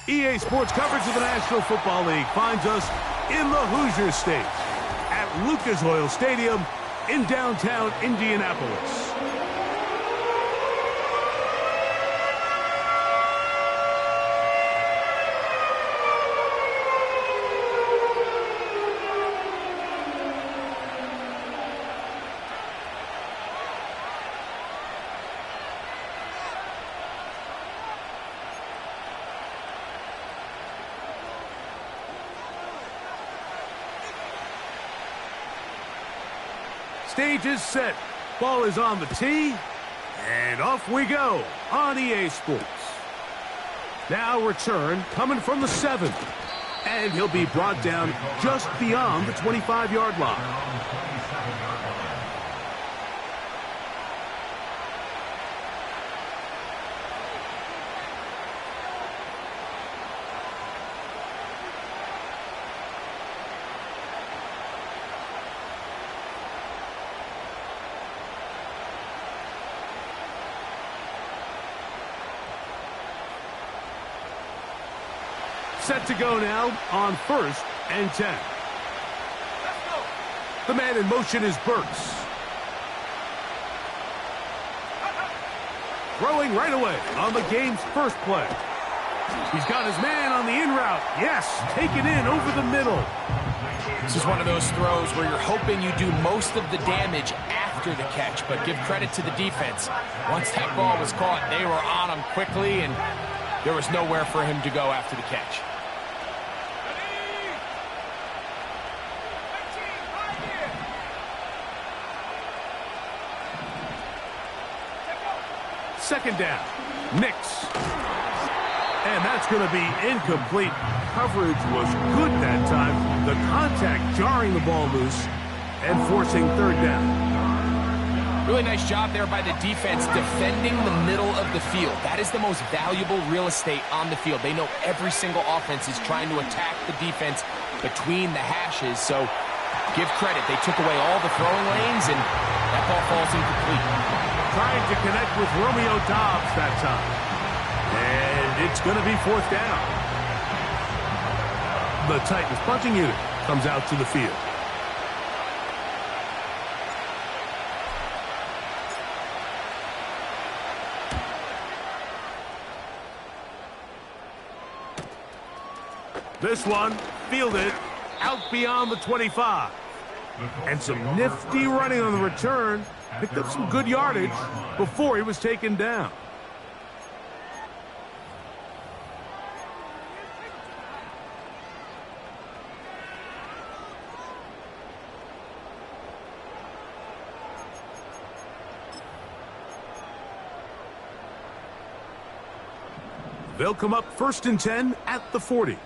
EA Sports coverage of the National Football League finds us in the Hoosier State at Lucas Oil Stadium in downtown Indianapolis. Stage is set. Ball is on the tee. And off we go on EA Sports. Now return coming from the 7. And he'll be brought down just beyond the 25-yard line. Set to go now on 1st and 10. The man in motion is Burks. Throwing right away on the game's first play. He's got his man on the in route. Yes, taken in over the middle. This is one of those throws where you're hoping you do most of the damage after the catch, but give credit to the defense. Once that ball was caught, they were on him quickly, and there was nowhere for him to go after the catch. Second down. Nix. And that's going to be incomplete. Coverage was good that time. The contact jarring the ball loose and forcing third down. Really nice job there by the defense defending the middle of the field. That is the most valuable real estate on the field. They know every single offense is trying to attack the defense between the hashes. So give credit. They took away all the throwing lanes, and that ball falls incomplete. Trying to connect with Romeo Dobbs that time. And it's going to be 4th down. The Titans punching unit comes out to the field. This one fielded out beyond the 25. And some nifty running on the return. Picked up some good yardage before he was taken down. They'll come up 1st and 10 at the 40.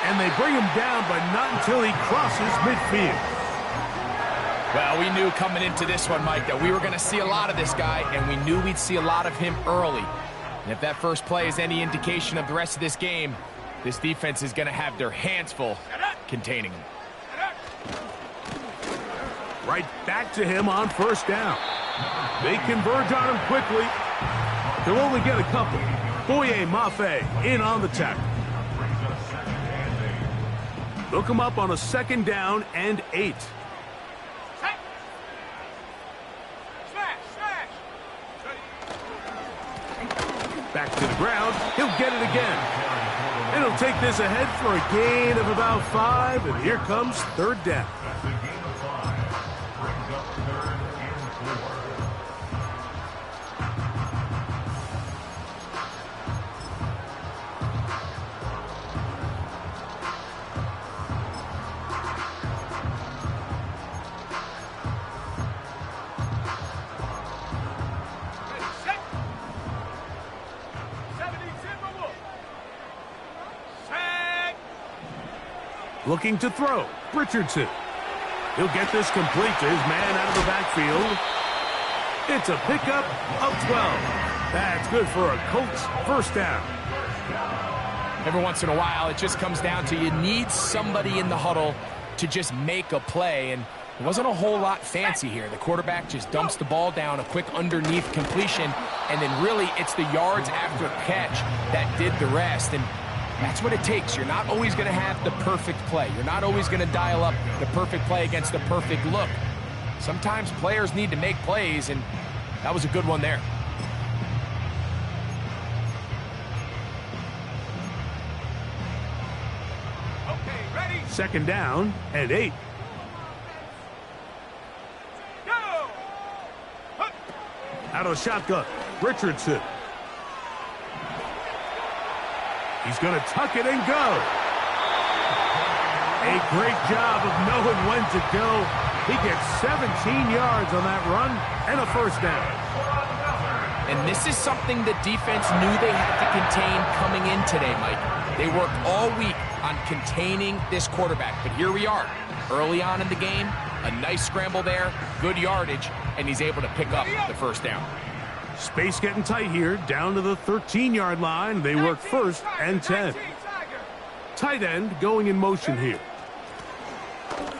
And they bring him down, but not until he crosses midfield. Well, we knew coming into this one, Mike, that we were going to see a lot of this guy, and we knew we'd see a lot of him early. And if that first play is any indication of the rest of this game, this defense is going to have their hands full containing him. Right back to him on 1st down. They converge on him quickly. They'll only get a couple. Boye Mafe in on the tackle. They'll come up on a 2nd down and 8. Back to the ground. He'll get it again. And he'll take this ahead for a gain of about 5. And here comes 3rd down. Looking to throw. Richardson. He'll get this complete to his man out of the backfield. It's a pickup of 12. That's good for a Colts 1st down. Every once in a while, it just comes down to you need somebody in the huddle to just make a play. And It wasn't a whole lot fancy here. The quarterback just dumps the ball down, a quick underneath completion, and then really it's the yards after catch that did the rest. And that's what it takes. You're not always going to have the perfect play. You're not always going to dial up the perfect play against the perfect look. Sometimes players need to make plays, and that was a good one there. Okay, ready? Second down and 8. Out of the shotgun, Richardson. He's going to tuck it and go. A great job of knowing when to go. He gets 17 yards on that run and a first down. And this is something the defense knew they had to contain coming in today, Mike. They worked all week on containing this quarterback, but here we are, early on in the game. A nice scramble there, good yardage, and he's able to pick up the first down. Space getting tight here, down to the 13-yard line. They work first and 10. Tight end going in motion here.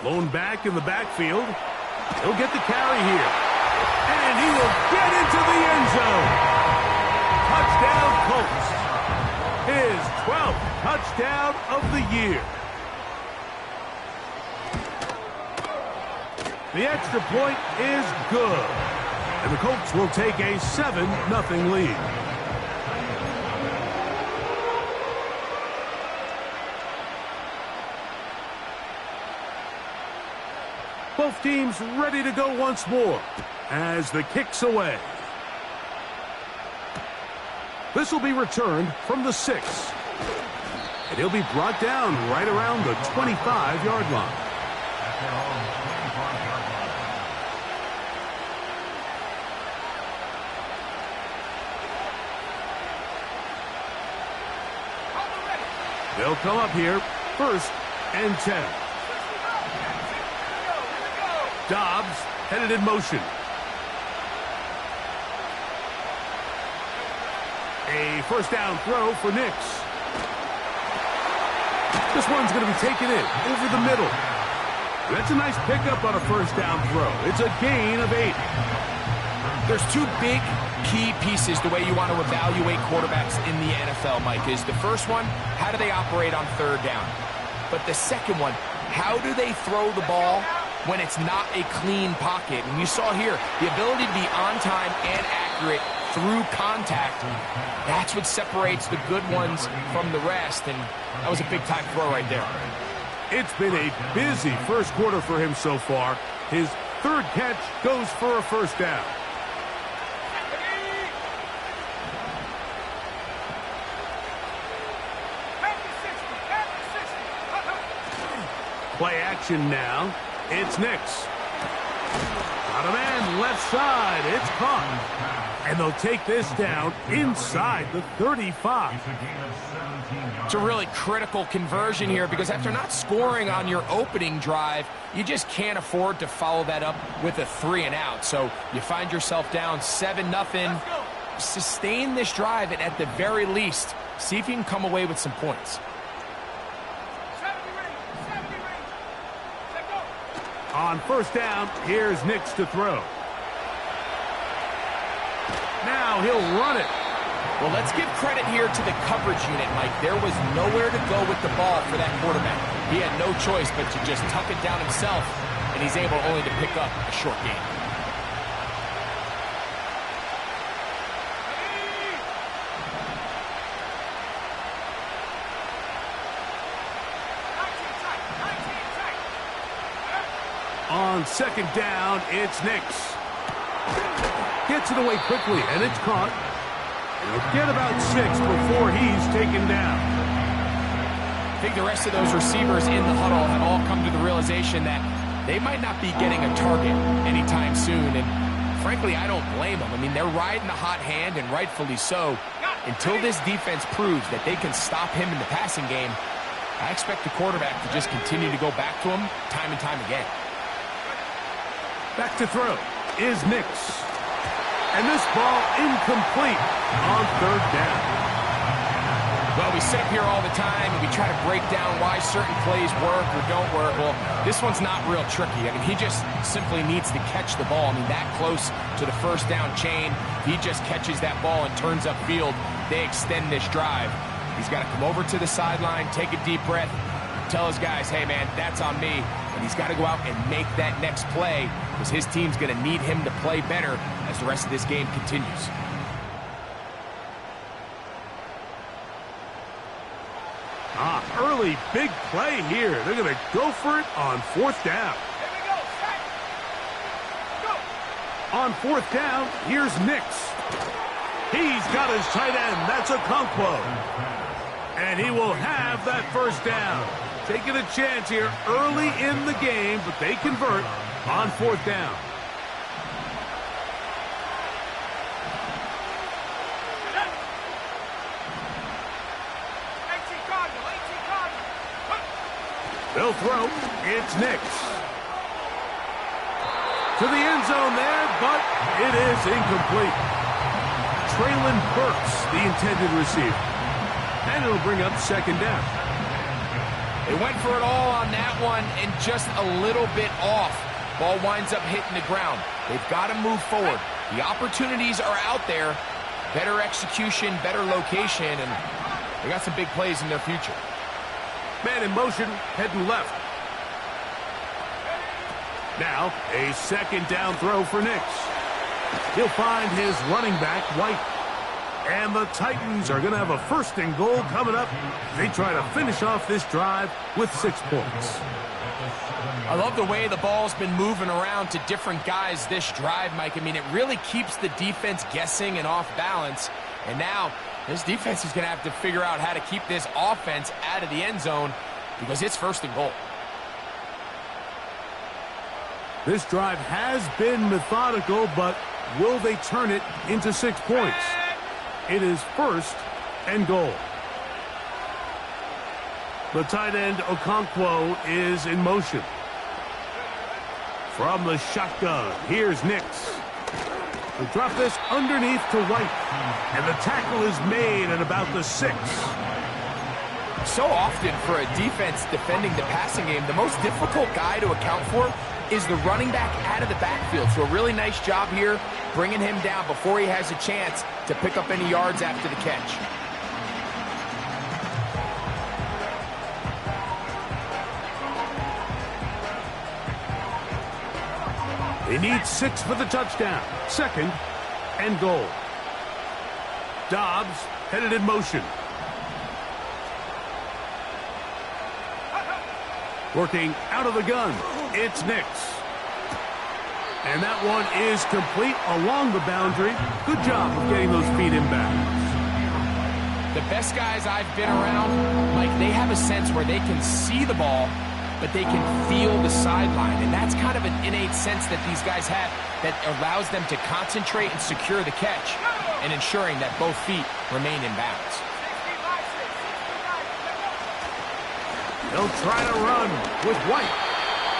Blown back in the backfield. He'll get the carry here. And he will get into the end zone. Touchdown, Colts. His 12th touchdown of the year. The extra point is good. And the Colts will take a 7-0 lead. Both teams ready to go once more as the kick's away. This will be returned from the 6. And he'll be brought down right around the 25-yard line. They'll come up here, first and 10. Dobbs headed in motion. A first down throw for Nix. This one's going to be taken in over the middle. That's a nice pickup on a first down throw. It's a gain of 8. There's two big key pieces the way you want to evaluate quarterbacks in the NFL, Mike, is the first one, how do they operate on third down? But the second one, how do they throw the ball when it's not a clean pocket? And you saw here, the ability to be on time and accurate through contact, that's what separates the good ones from the rest, and that was a big-time throw right there. It's been a busy first quarter for him so far. His third catch goes for a first down. Play action now. It's Nix. Got a man left side. It's caught. And they'll take this down inside the 35. It's a really critical conversion here because after not scoring on your opening drive, you just can't afford to follow that up with a 3-and-out. So you find yourself down 7-0. Sustain this drive and at the very least, see if you can come away with some points. On first down, here's Nix to throw. Now he'll run it. Well, let's give credit here to the coverage unit, Mike. There was nowhere to go with the ball for that quarterback. He had no choice but to just tuck it down himself, and he's able only to pick up a short gain. On second down, it's Nix. Gets it away quickly, and it's caught. He'll get about 6 before he's taken down. I think the rest of those receivers in the huddle have all come to the realization that they might not be getting a target anytime soon, and frankly, I don't blame them. I mean, they're riding the hot hand, and rightfully so. Until this defense proves that they can stop him in the passing game, I expect the quarterback to just continue to go back to him time and time again. Back to throw is Nix. And this ball incomplete on third down. Well, we sit up here all the time and we try to break down why certain plays work or don't work. Well, this one's not real tricky. I mean, he just simply needs to catch the ball. I mean, that close to the first down chain, he just catches that ball and turns upfield. They extend this drive. He's got to come over to the sideline, take a deep breath, tell his guys, hey, man, that's on me. And he's got to go out and make that next play because his team's going to need him to play better as the rest of this game continues. Early big play here. They're going to go for it on 4th down. Here we go. Set. Go. On 4th down, here's Nix. He's got his tight end. That's Okonkwo. And he will have that first down. Taking a chance here early in the game, but they convert on 4th down. They'll throw. It's Nix. To the end zone there, but it is incomplete. Traylon Burks, the intended receiver. And it'll bring up 2nd down. They went for it all on that one and just a little bit off. Ball winds up hitting the ground. They've got to move forward. The opportunities are out there. Better execution, better location, and they got some big plays in their future. Man in motion, heading left. Now, a 2nd down throw for Nix. He'll find his running back, White. And the Titans are going to have a 1st and goal coming up. They try to finish off this drive with 6 points. I love the way the ball's been moving around to different guys this drive, Mike. I mean, it really keeps the defense guessing and off balance. And now, this defense is going to have to figure out how to keep this offense out of the end zone because it's 1st and goal. This drive has been methodical, but will they turn it into 6 points? It is 1st and goal. The tight end, Okonkwo, is in motion. From the shotgun, here's Nix. They drop this underneath to White. And the tackle is made at about the 6. So often for a defense defending the passing game, the most difficult guy to account for is the running back out of the backfield. So a really nice job here bringing him down before he has a chance to pick up any yards after the catch. They need 6 for the touchdown. 2nd and goal. Dobbs headed in motion. Working out of the gun. It's Nix. And that one is complete along the boundary. Good job of getting those feet in bounds. The best guys I've been around, Mike, they have a sense where they can see the ball, but they can feel the sideline. And that's kind of an innate sense that these guys have that allows them to concentrate and secure the catch and ensuring that both feet remain in bounds. They'll try to run with White.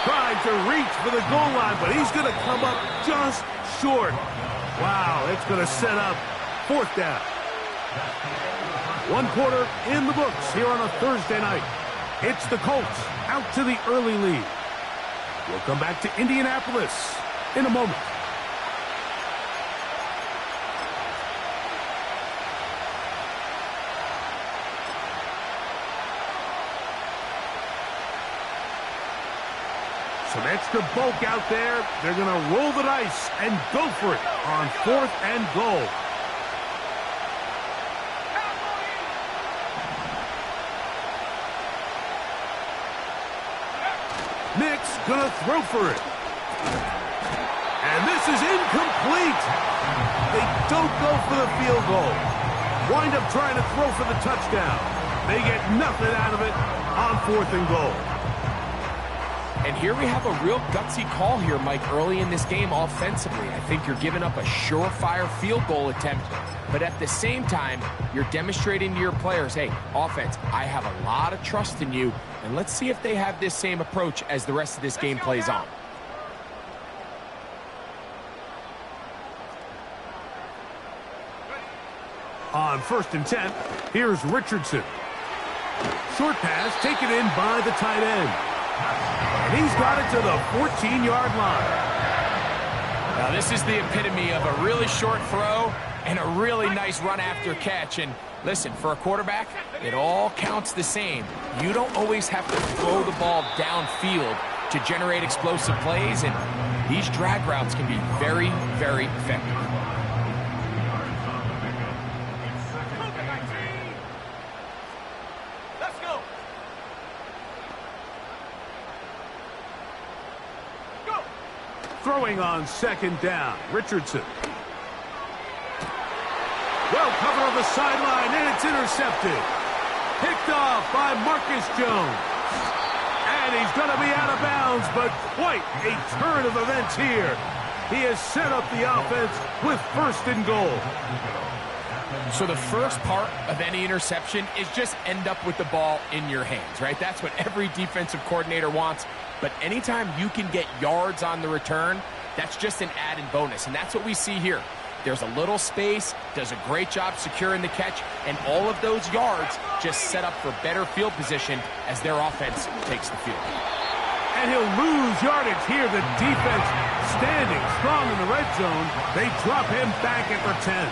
Trying to reach for the goal line, but he's going to come up just short. Wow, it's going to set up 4th down. 1 quarter in the books here on a Thursday night. It's the Colts out to the early lead. We'll come back to Indianapolis in a moment. Some extra bulk out there. They're going to roll the dice and go for it on 4th and goal. Nix going to throw for it. And this is incomplete. They don't go for the field goal. Wind up trying to throw for the touchdown. They get nothing out of it on 4th and goal. And here we have a real gutsy call here, Mike, early in this game offensively. I think you're giving up a surefire field goal attempt, but at the same time, you're demonstrating to your players, hey, offense, I have a lot of trust in you, and let's see if they have this same approach as the rest of this game plays on. On 1st and 10, here's Richardson. Short pass taken in by the tight end. And he's got it to the 14-yard line. Now, this is the epitome of a really short throw and a really nice run after catch. And listen, for a quarterback, it all counts the same. You don't always have to throw the ball downfield to generate explosive plays, and these drag routes can be very, very effective. Let's go. Go. Throwing on 2nd down, Richardson. Well covered on the sideline, and it's intercepted. Picked off by Marcus Jones. And he's going to be out of bounds, but quite a turn of events here. He has set up the offense with 1st and goal. So the first part of any interception is just end up with the ball in your hands, right? That's what every defensive coordinator wants. But anytime you can get yards on the return, that's just an added bonus. And that's what we see here. There's a little space, does a great job securing the catch, and all of those yards just set up for better field position as their offense takes the field. And he'll lose yardage here. The defense standing strong in the red zone. They drop him back at the 10.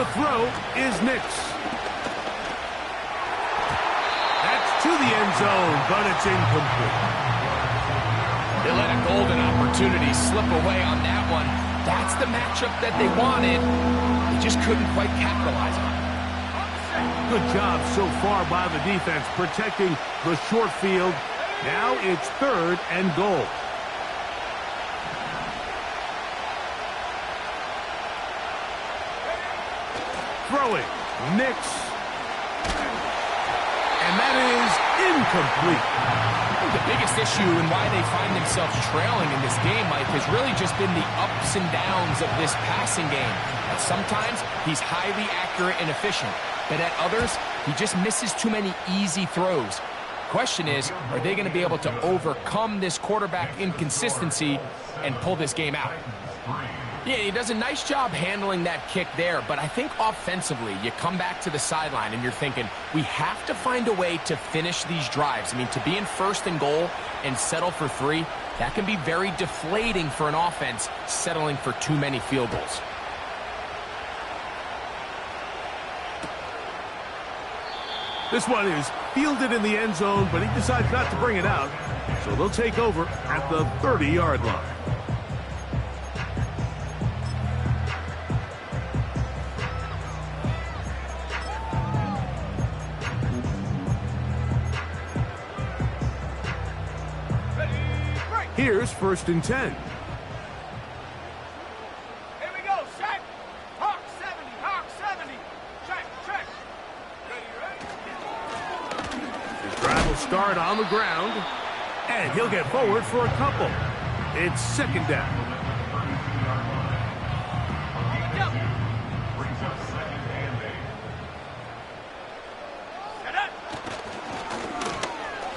To throw is Nix. That's to the end zone, but it's incomplete. They let a golden opportunity slip away on that one. That's the matchup that they wanted. They just couldn't quite capitalize on it. Good job so far by the defense protecting the short field. Now it's 3rd and goal. Throwing, Nix. And that is incomplete. The biggest issue and why they find themselves trailing in this game, Mike, has really just been the ups and downs of this passing game. And sometimes he's highly accurate and efficient, but at others, he just misses too many easy throws. Question is, are they going to be able to overcome this quarterback inconsistency and pull this game out? Yeah, he does a nice job handling that kick there, but I think offensively, you come back to the sideline and you're thinking, we have to find a way to finish these drives. I mean, to be in 1st and goal and settle for 3, that can be very deflating for an offense settling for too many field goals. This one is fielded in the end zone, but he decides not to bring it out. So they'll take over at the 30-yard line. Here's 1st and 10. Here we go. Check. Hawk 70. Hawk 70. Check. Check. Ready. His drive will start on the ground, and he'll get forward for a couple. It's 2nd down.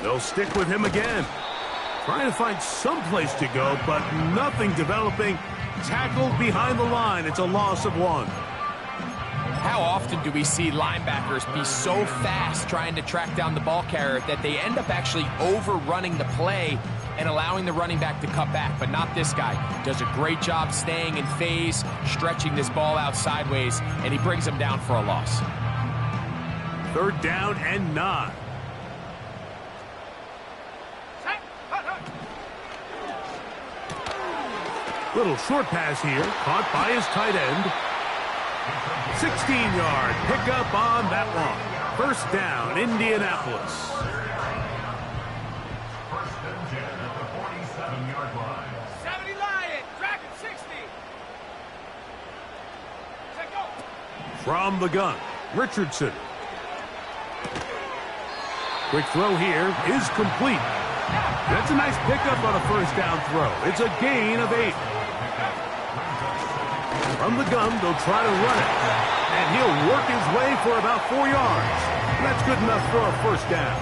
They'll stick with him again. Trying to find some place to go, but nothing developing. Tackled behind the line. It's a loss of 1. How often do we see linebackers be so fast trying to track down the ball carrier that they end up actually overrunning the play and allowing the running back to cut back? But not this guy. Does a great job staying in phase, stretching this ball out sideways, and he brings him down for a loss. 3rd down and 9. Little short pass here, caught by his tight end. 16-yard pickup on that one. 1st down, Indianapolis. 1st and 10 at the 47-yard line. 70 Lion, Dragon 60. Take go. From the gun, Richardson. Quick throw here is complete. That's a nice pickup on a 1st down throw. It's a gain of 8. From the gun, they'll try to run it. And he'll work his way for about 4 yards. That's good enough for a 1st down.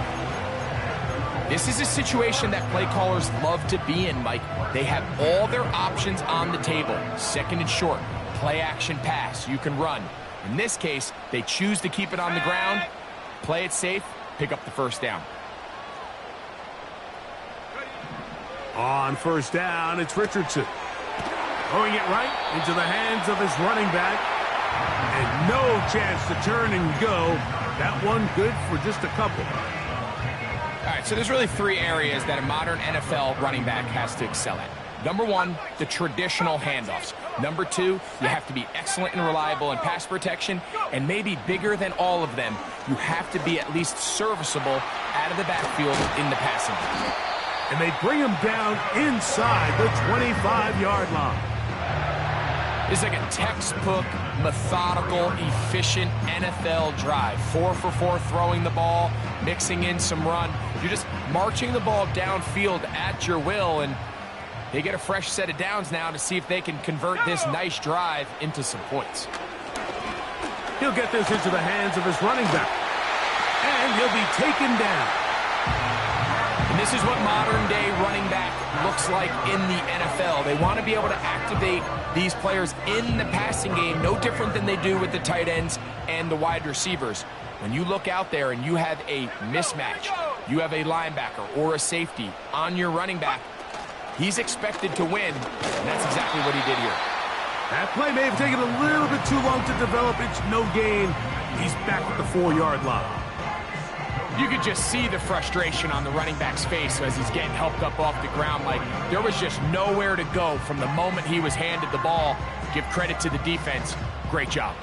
This is a situation that play callers love to be in, Mike. They have all their options on the table. Second and short, play action pass, you can run. In this case, they choose to keep it on the ground, play it safe, pick up the first down. On first down, it's Richardson. Throwing it right into the hands of his running back. And no chance to turn and go. That one good for just a couple. All right, so there's really three areas that a modern NFL running back has to excel at. Number one, the traditional handoffs. Number two, you have to be excellent and reliable in pass protection. And maybe bigger than all of them, you have to be at least serviceable out of the backfield in the passing game. And they bring him down inside the 25-yard line. It's like a textbook, methodical, efficient NFL drive. 4 for 4 throwing the ball, mixing in some run. You're just marching the ball downfield at your will, and they get a fresh set of downs now to see if they can convert this nice drive into some points. He'll get this into the hands of his running back. And he'll be taken down. And this is what modern-day running back looks like in the NFL. They want to be able to activate these players in the passing game, no different than they do with the tight ends and the wide receivers. When you look out there and you have a mismatch, you have a linebacker or a safety on your running back, he's expected to win, and that's exactly what he did here. That play may have taken a little bit too long to develop. It's no gain. He's back at the 4-yard line. You could just see the frustration on the running back's face as he's getting helped up off the ground. Like, there was just nowhere to go from the moment he was handed the ball. Give credit to the defense. Great job.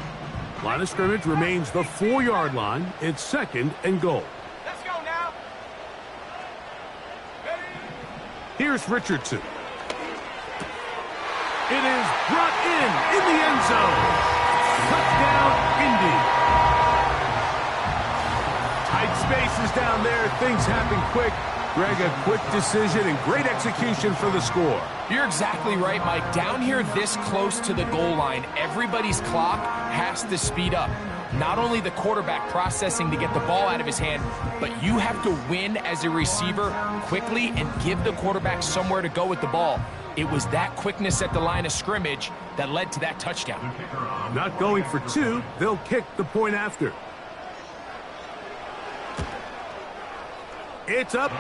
Line of scrimmage remains the 4-yard line. It's second and goal. Let's go now. Here's Richardson. It is brought in the end zone. Touchdown, Indy. Tight spaces down there. Things happen quick. Greg, a quick decision and great execution for the score. You're exactly right, Mike. Down here this close to the goal line, everybody's clock has to speed up. Not only the quarterback processing to get the ball out of his hand, but you have to win as a receiver quickly and give the quarterback somewhere to go with the ball. It was that quickness at the line of scrimmage that led to that touchdown. Not going for two. They'll kick the point after. It's up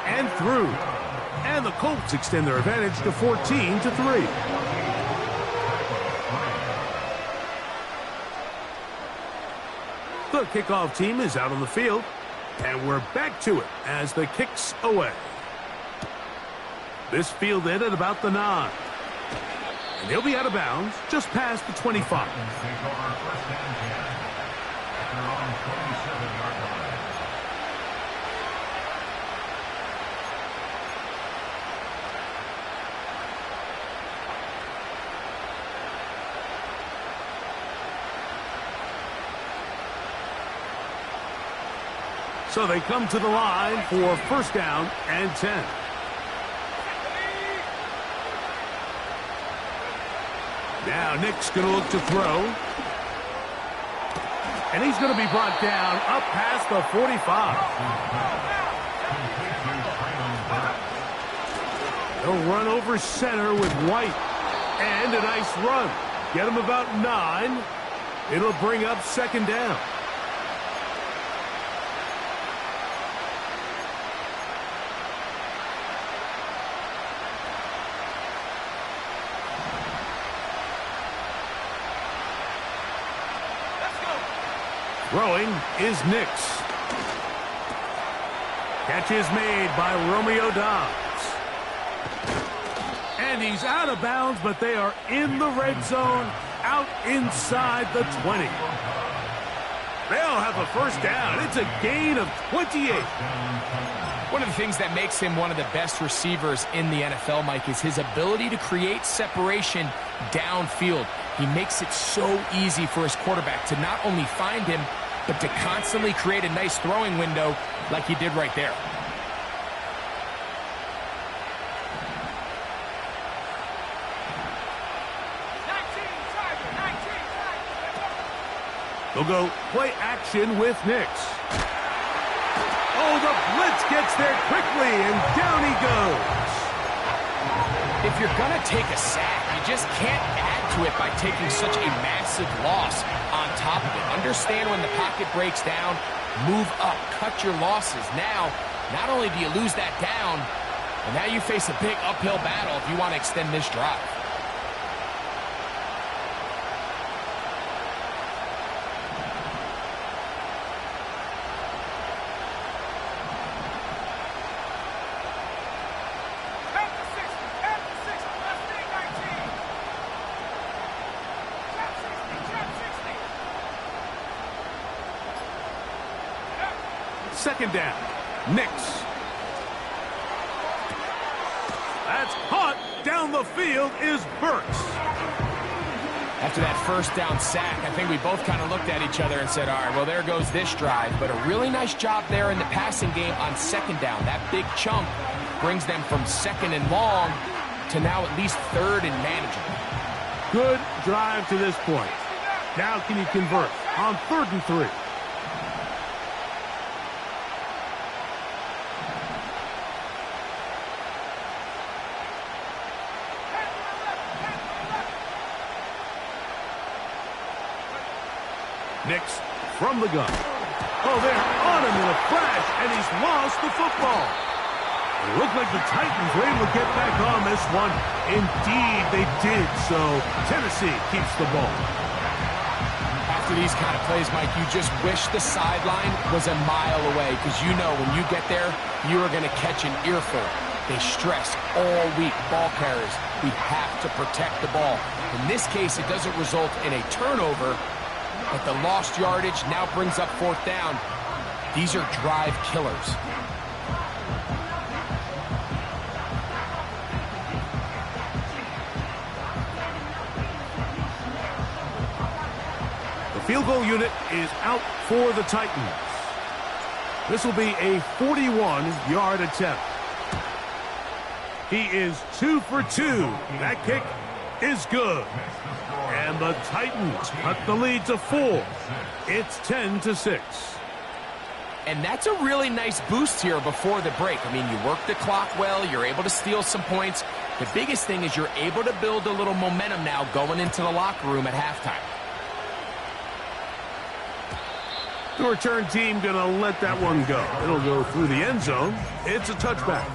and through. And the Colts extend their advantage to 14-3. The kickoff team is out on the field. And we're back to it as the kick's away. This fielded at about the 9. And he'll be out of bounds just past the 25. So they come to the line for first down and 10. Now Nick's going to look to throw. And he's going to be brought down up past the 45. They'll run over center with White. And a nice run. Get him about 9. It'll bring up second down. Throwing is Nix. Catch is made by Romeo Dobbs. And he's out of bounds, but they are in the red zone, out inside the 20. They'll have a first down. It's a gain of 28. One of the things that makes him one of the best receivers in the NFL, Mike, is his ability to create separation downfield. He makes it so easy for his quarterback to not only find him, but to constantly create a nice throwing window like he did right there. They'll go play action with Nix. Oh, the blitz gets there quickly, and down he goes. If you're going to take a sack, you just can't add to it by taking such a massive loss on top of it. Understand when the pocket breaks down, move up, cut your losses. Now, not only do you lose that down, but now you face a big uphill battle if you want to extend this drive. Second down. Nix. That's caught. Down the field is Burks. After that first down sack, I think we both kind of looked at each other and said, all right, well, there goes this drive. But a really nice job there in the passing game on second down. That big chunk brings them from second and long to now at least third and manageable. Good drive to this point. Now can you convert on 3rd and 3? Nix from the gun. Oh, they're on him in a flash, and he's lost the football. It looked like the Titans were able to get back on this one. Indeed, they did, so Tennessee keeps the ball. After these kind of plays, Mike, you just wish the sideline was a mile away, because you know when you get there, you are going to catch an earful. They stress all week, ball carriers. We have to protect the ball. In this case, it doesn't result in a turnover, but the lost yardage now brings up 4th down. These are drive killers. The field goal unit is out for the Titans. This will be a 41-yard attempt. He is 2 for 2. That kick is good. And the Titans cut the lead to 4. It's 10-6. And that's a really nice boost here before the break. I mean, you work the clock well. You're able to steal some points. The biggest thing is you're able to build a little momentum now going into the locker room at halftime. The return team going to let that one go. It'll go through the end zone. It's a touchback.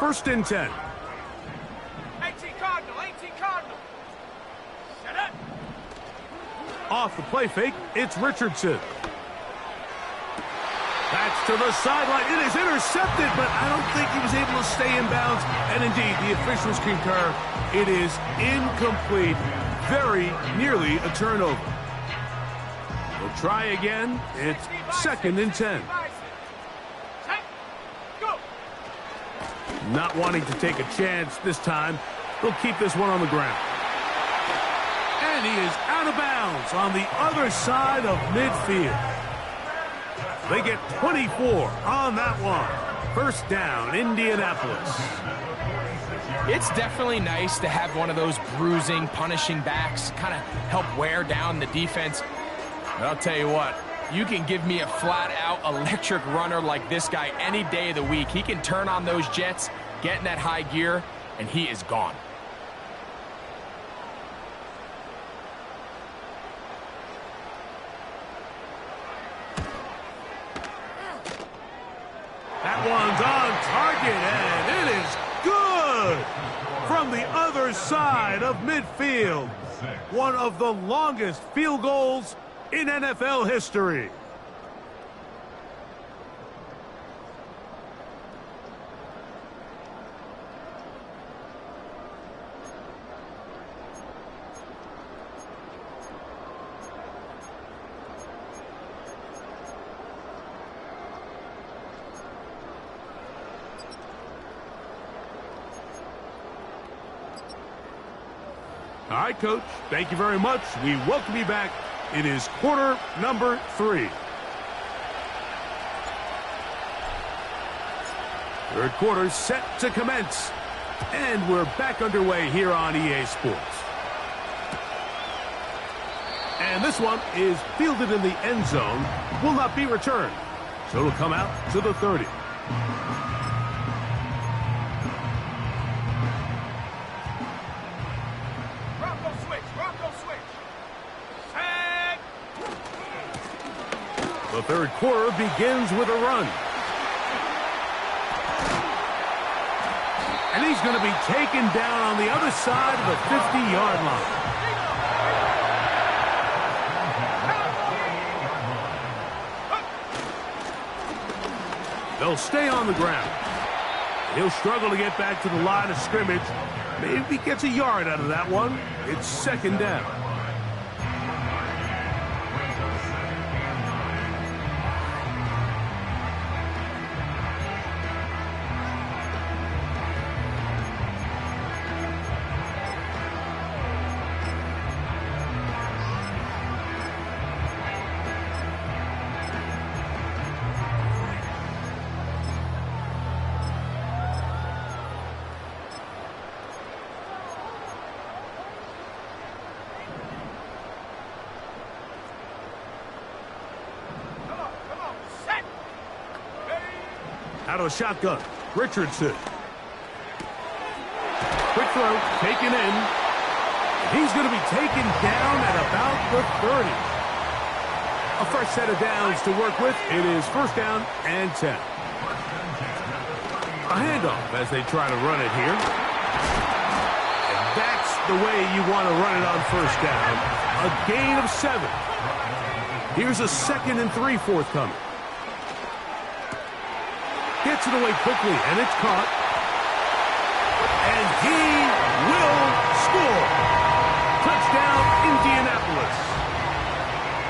First and 10. 18 Cardinal, 18 Cardinal. Set up. Off the play fake, it's Richardson. That's to the sideline. It is intercepted, but I don't think he was able to stay in bounds. And indeed, the officials concur. It is incomplete. Very nearly a turnover. We'll try again. It's 2nd and 10. Not wanting to take a chance this time. They'll keep this one on the ground. And he is out of bounds on the other side of midfield. They get 24 on that one. First down, Indianapolis. It's definitely nice to have one of those bruising, punishing backs kind of help wear down the defense. But I'll tell you what, you can give me a flat-out electric runner like this guy any day of the week. He can turn on those jets, get in that high gear, and he is gone. That one's on target, and it is good from the other side of midfield. One of the longest field goals in NFL history. All right, Coach. Thank you very much. We welcome you back. It is quarter number 3. Third quarter set to commence. And we're back underway here on EA Sports. And this one is fielded in the end zone. Will not be returned. So it'll come out to the 30. Bronco switch. Set. The third quarter begins with a run. And he's going to be taken down on the other side of the 50-yard line. They'll stay on the ground. He'll struggle to get back to the line of scrimmage. Maybe gets a yard out of that one. It's second down. Out of a shotgun, Richardson. Quick throw, taken in. He's going to be taken down at about the 30. A fresh set of downs to work with. It is first down and 10. A handoff as they try to run it here. And that's the way you want to run it on first down. A gain of 7. Here's a 2nd and 3 forthcoming. Gets it away quickly, and it's caught. And he will score. Touchdown, Indianapolis.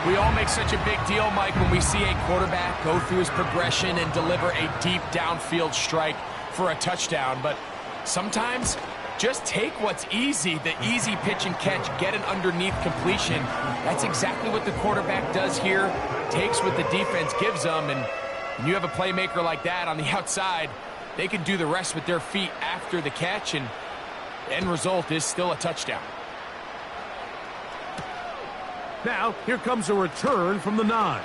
We all make such a big deal, Mike, when we see a quarterback go through his progression and deliver a deep downfield strike for a touchdown. But sometimes, just take what's easy, the easy pitch and catch, get an underneath completion. That's exactly what the quarterback does here. Takes what the defense gives them, and when you have a playmaker like that on the outside, they can do the rest with their feet after the catch, and the end result is still a touchdown. Now, here comes a return from the 9.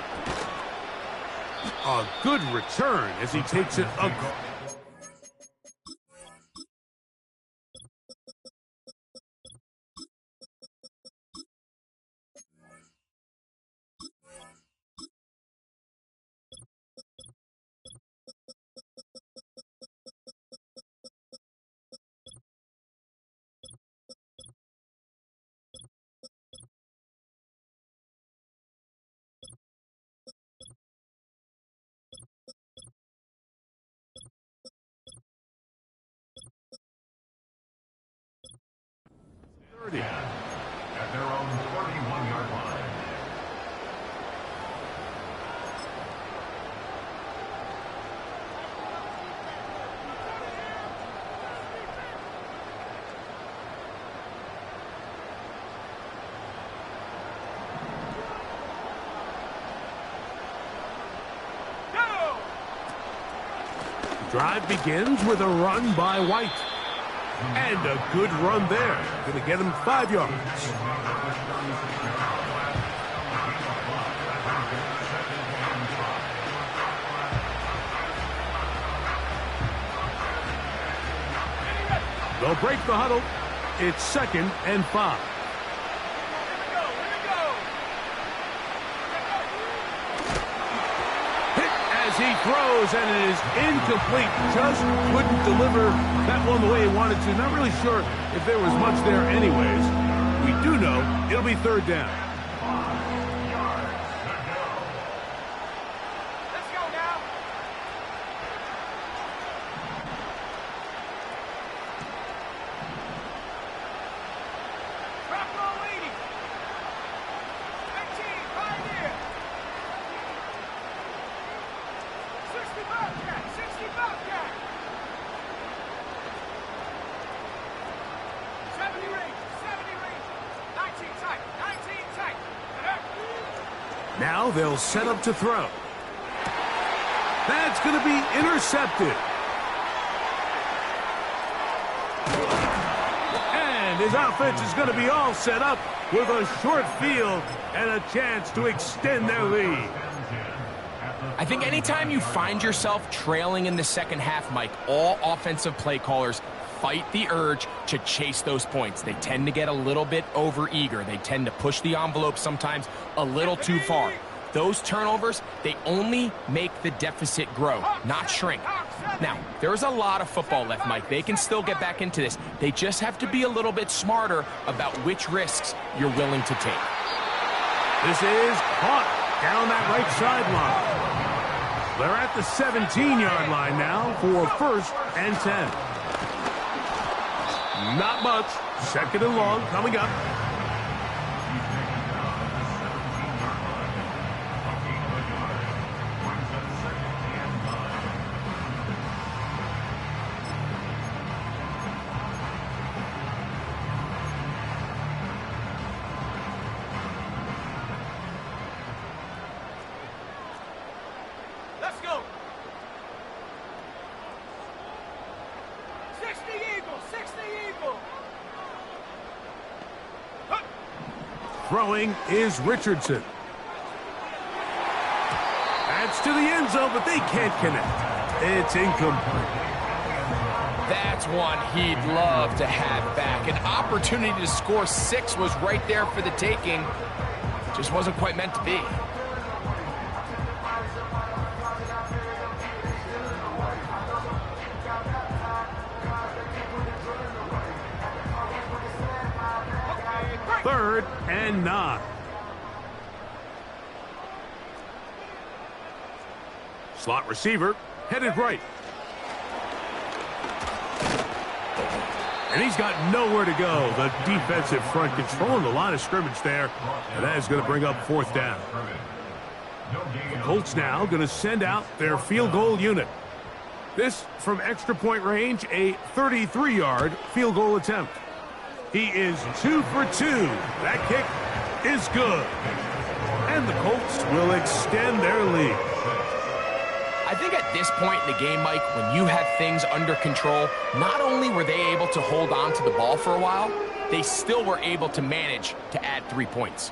A good return as he takes it up. At their own 41-yard line. The drive begins with a run by White. And a good run there. Going to get him 5 yards. They'll break the huddle. It's 2nd and 5. He throws, and it is incomplete. Just couldn't deliver that one the way he wanted to. Not really sure if there was much there anyways. We do know it'll be 3rd down. Let's go now. Drop ball 80. 19, Pioneer. 60 Bobcat, 60 Bobcat. 70 range, 19 tight, 19 tight. Now they'll set up to throw. That's going to be intercepted. his offense is going to be all set up with a short field and a chance to extend their lead. I think anytime you find yourself trailing in the second half, Mike, all offensive play callers fight the urge to chase those points. They tend to get a little bit overeager. They tend to push the envelope sometimes a little too far. Those turnovers, they only make the deficit grow, not shrink. Now, there's a lot of football left, Mike. They can still get back into this. They just have to be a little bit smarter about which risks you're willing to take. This is caught down that right sideline. They're at the 17-yard line now for 1st and 10. Not much. 2nd and long coming up. Let's go. 60 Eagles, 60 Eagles. Throwing is Richardson. That's to the end zone, but they can't connect. It's incomplete. That's one he'd love to have back. An opportunity to score 6 was right there for the taking. Just wasn't quite meant to be. Third and 9. Slot receiver headed right. And he's got nowhere to go. The defensive front controlling the line of scrimmage there. And that is going to bring up 4th down. The Colts now going to send out their field goal unit. This from extra point range, a 33-yard field goal attempt. He is 2 for 2. That kick is good. And the Colts will extend their lead. I think at this point in the game, Mike, when you have things under control, not only were they able to hold on to the ball for a while, they still were able to manage to add 3 points.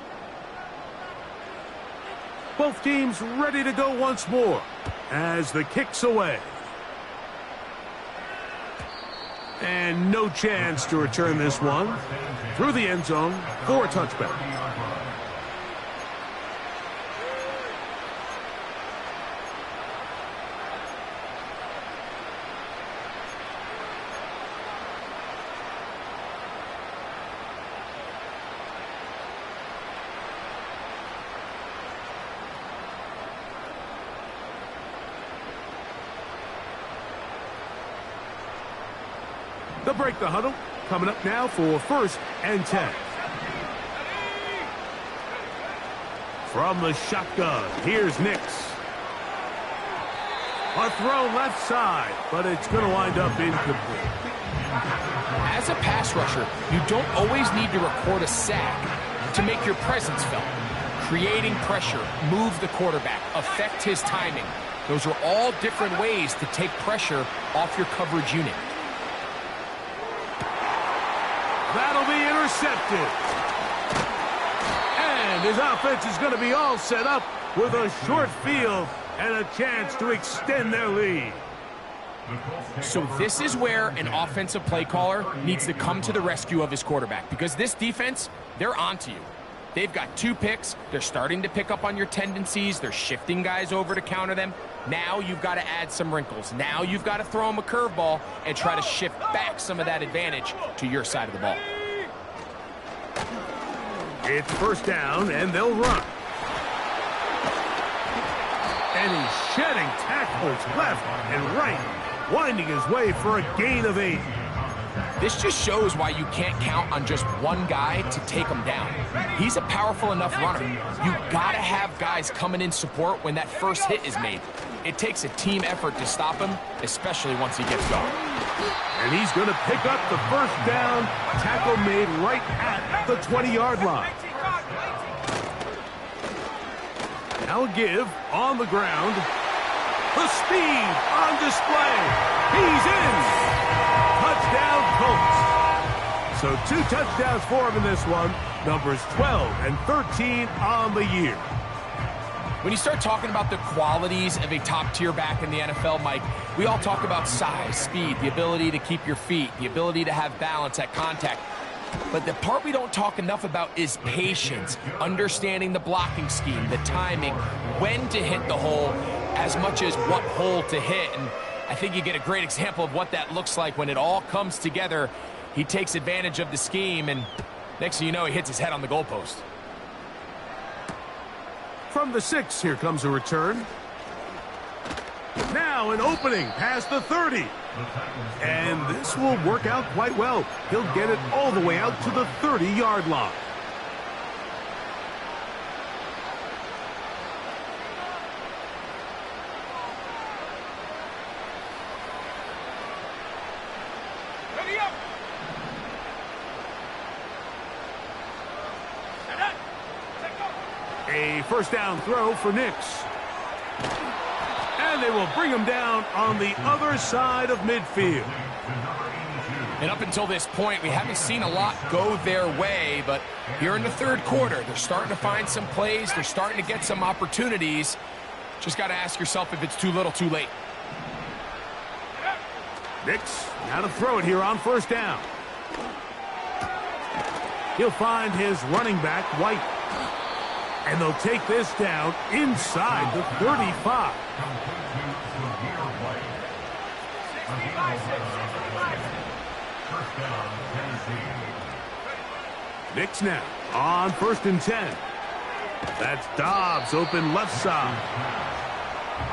Both teams ready to go once more as the kick's away. And no chance to return this one through the end zone for a touchback. They'll break the huddle. Coming up now for 1st and 10. From the shotgun, here's Nix. A throw left side, but it's going to wind up incomplete. As a pass rusher, you don't always need to record a sack to make your presence felt. Creating pressure, move the quarterback, affect his timing. Those are all different ways to take pressure off your coverage unit. That'll be intercepted. And his offense is going to be all set up with a short field and a chance to extend their lead. So this is where an offensive play caller needs to come to the rescue of his quarterback, because this defense, they're onto you. They've got 2 picks. They're starting to pick up on your tendencies. They're shifting guys over to counter them. Now you've got to add some wrinkles. Now you've got to throw them a curveball and try to shift back some of that advantage to your side of the ball. It's 1st down, and they'll run. And he's shedding tackles left and right, winding his way for a gain of 8. This just shows why you can't count on just one guy to take him down. He's a powerful enough runner. You got to have guys coming in support when that first hit is made. It takes a team effort to stop him, especially once he gets going. And he's going to pick up the 1st down. Tackle made right at the 20-yard line. Now a give on the ground. The speed on display. He's in. Touchdown, Colts. So 2 touchdowns for him in this one. Numbers 12 and 13 on the year. When you start talking about the qualities of a top-tier back in the NFL, Mike, we all talk about size, speed, the ability to keep your feet, the ability to have balance at contact. But the part we don't talk enough about is patience, understanding the blocking scheme, the timing, when to hit the hole, as much as what hole to hit. And I think you get a great example of what that looks like when it all comes together. He takes advantage of the scheme, and next thing you know, he hits his head on the goalpost. From the 6, here comes a return. Now an opening past the 30. And this will work out quite well. He'll get it all the way out to the 30-yard line. Ready up. Set up. Take off. A first down throw for Nix. And they will bring him down on the other side of midfield. And up until this point, we haven't seen a lot go their way, but here in the third quarter, they're starting to find some plays. They're starting to get some opportunities. Just got to ask yourself if it's too little, too late. Nix, now to throw it here on first down. He'll find his running back, White. And they'll take this down inside the 35. Nix now on 1st and 10. That's Dobbs open left side.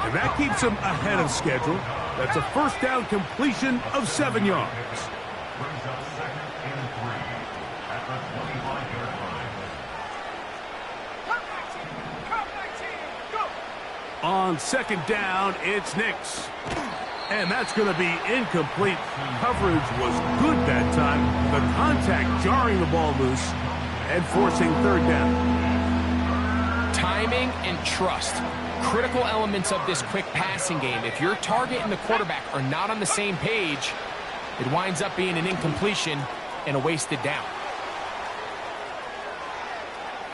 And that keeps him ahead of schedule. That's a first down completion of 7 yards. On 2nd down, it's Nix. And that's going to be incomplete. Coverage was good that time. The contact jarring the ball loose and forcing 3rd down. Timing and trust, critical elements of this quick passing game. If your target and the quarterback are not on the same page, it winds up being an incompletion and a wasted down.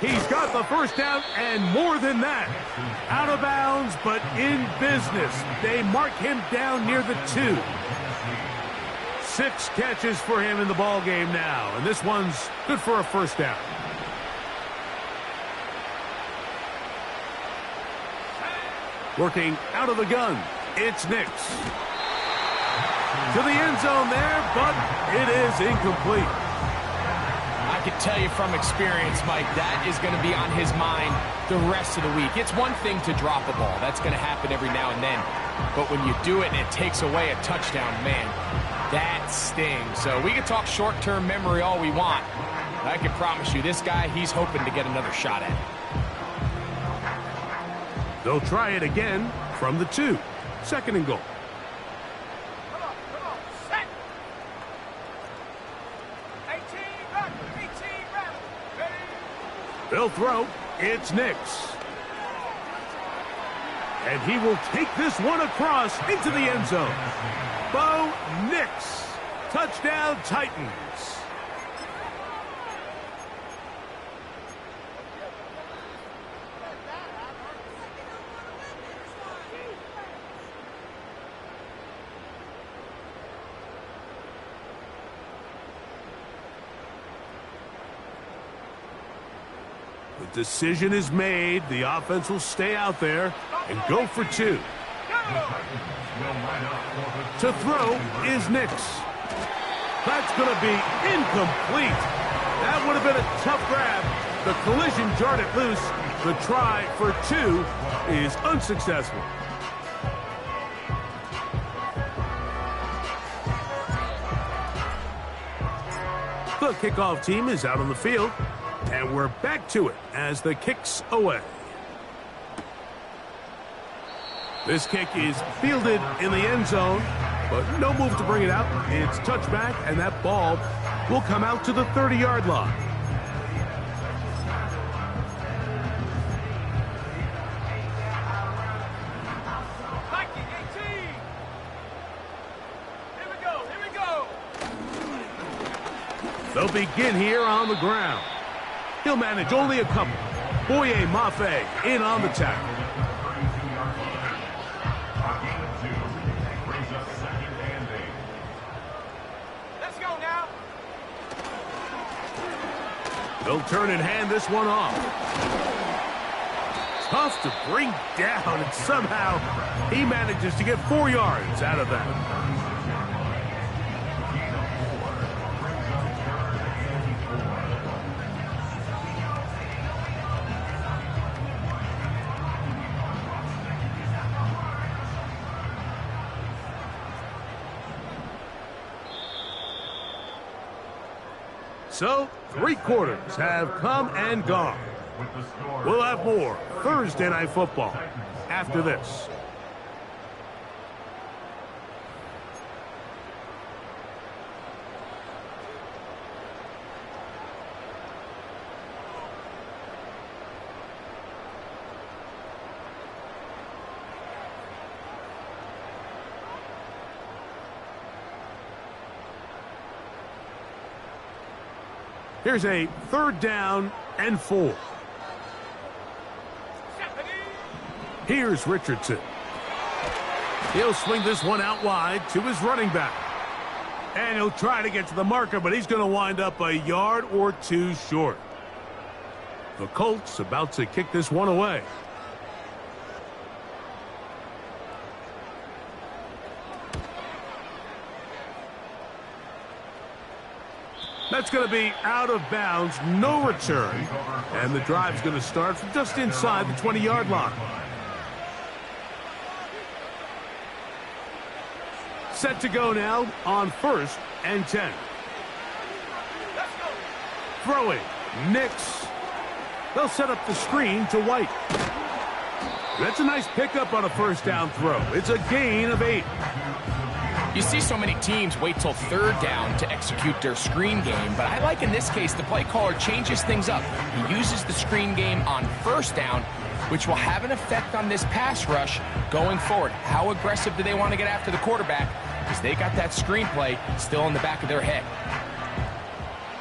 He's got the first down and more than that. Out of bounds, but in business. They mark him down near the 2. 6 catches for him in the ball game now, and this one's good for a first down. Working out of the gun, it's Nix. To the end zone there, but it is incomplete. I can tell you from experience, Mike, that is going to be on his mind the rest of the week. It's one thing to drop a ball. That's going to happen every now and then. But when you do it and it takes away a touchdown, man, that stings. So we can talk short-term memory all we want. But I can promise you, this guy, he's hoping to get another shot at it. They'll try it again from the 2. 2nd and goal. Come on, set. 18 back, 18 back. Ready? They'll throw. It's Nix. And he will take this one across into the end zone. Bo Nix. Touchdown, Titans. The decision is made. The offense will stay out there and go for 2. To throw is Nix. That's going to be incomplete. That would have been a tough grab. The collision jarred it loose. The try for 2 is unsuccessful. The kickoff team is out on the field. And we're back to it as the kick's away. This kick is fielded in the end zone, but no move to bring it out. It's touchback, and that ball will come out to the 30-yard line. They'll begin here on the ground. He'll manage only a couple. Boye Mafe in on the tackle. Let's go now. They'll turn and hand this one off. Tough to bring down, and somehow he manages to get 4 yards out of that. So, 3 quarters have come and gone. We'll have more Thursday Night Football after this. Here's a 3rd down and 4. Here's Richardson. He'll swing this one out wide to his running back. And he'll try to get to the marker, but he's going to wind up a yard or 2 short. The Colts about to kick this one away. That's going to be out of bounds, no return. And the drive's going to start from just inside the 20-yard line. Set to go now on 1st and 10. Throwing, Nix. They'll set up the screen to White. That's a nice pickup on a 1st down throw. It's a gain of 8. You see so many teams wait till 3rd down to execute their screen game, but I like in this case the play caller changes things up. He uses the screen game on 1st down, which will have an effect on this pass rush going forward. How aggressive do they want to get after the quarterback? Because they got that screenplay still in the back of their head.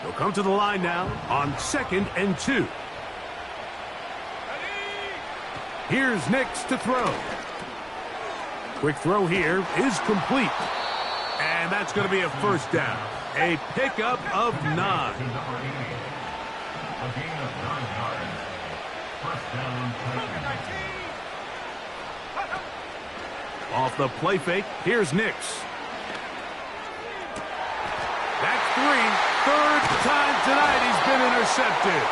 They'll come to the line now on 2nd and 2. Here's Nix to throw. Quick throw here is complete. And that's going to be a 1st down. A pickup of 9. A gain of 9 yards. 1st down, 20. Off the play fake, here's Nix. That's 3. 3rd time tonight he's been intercepted.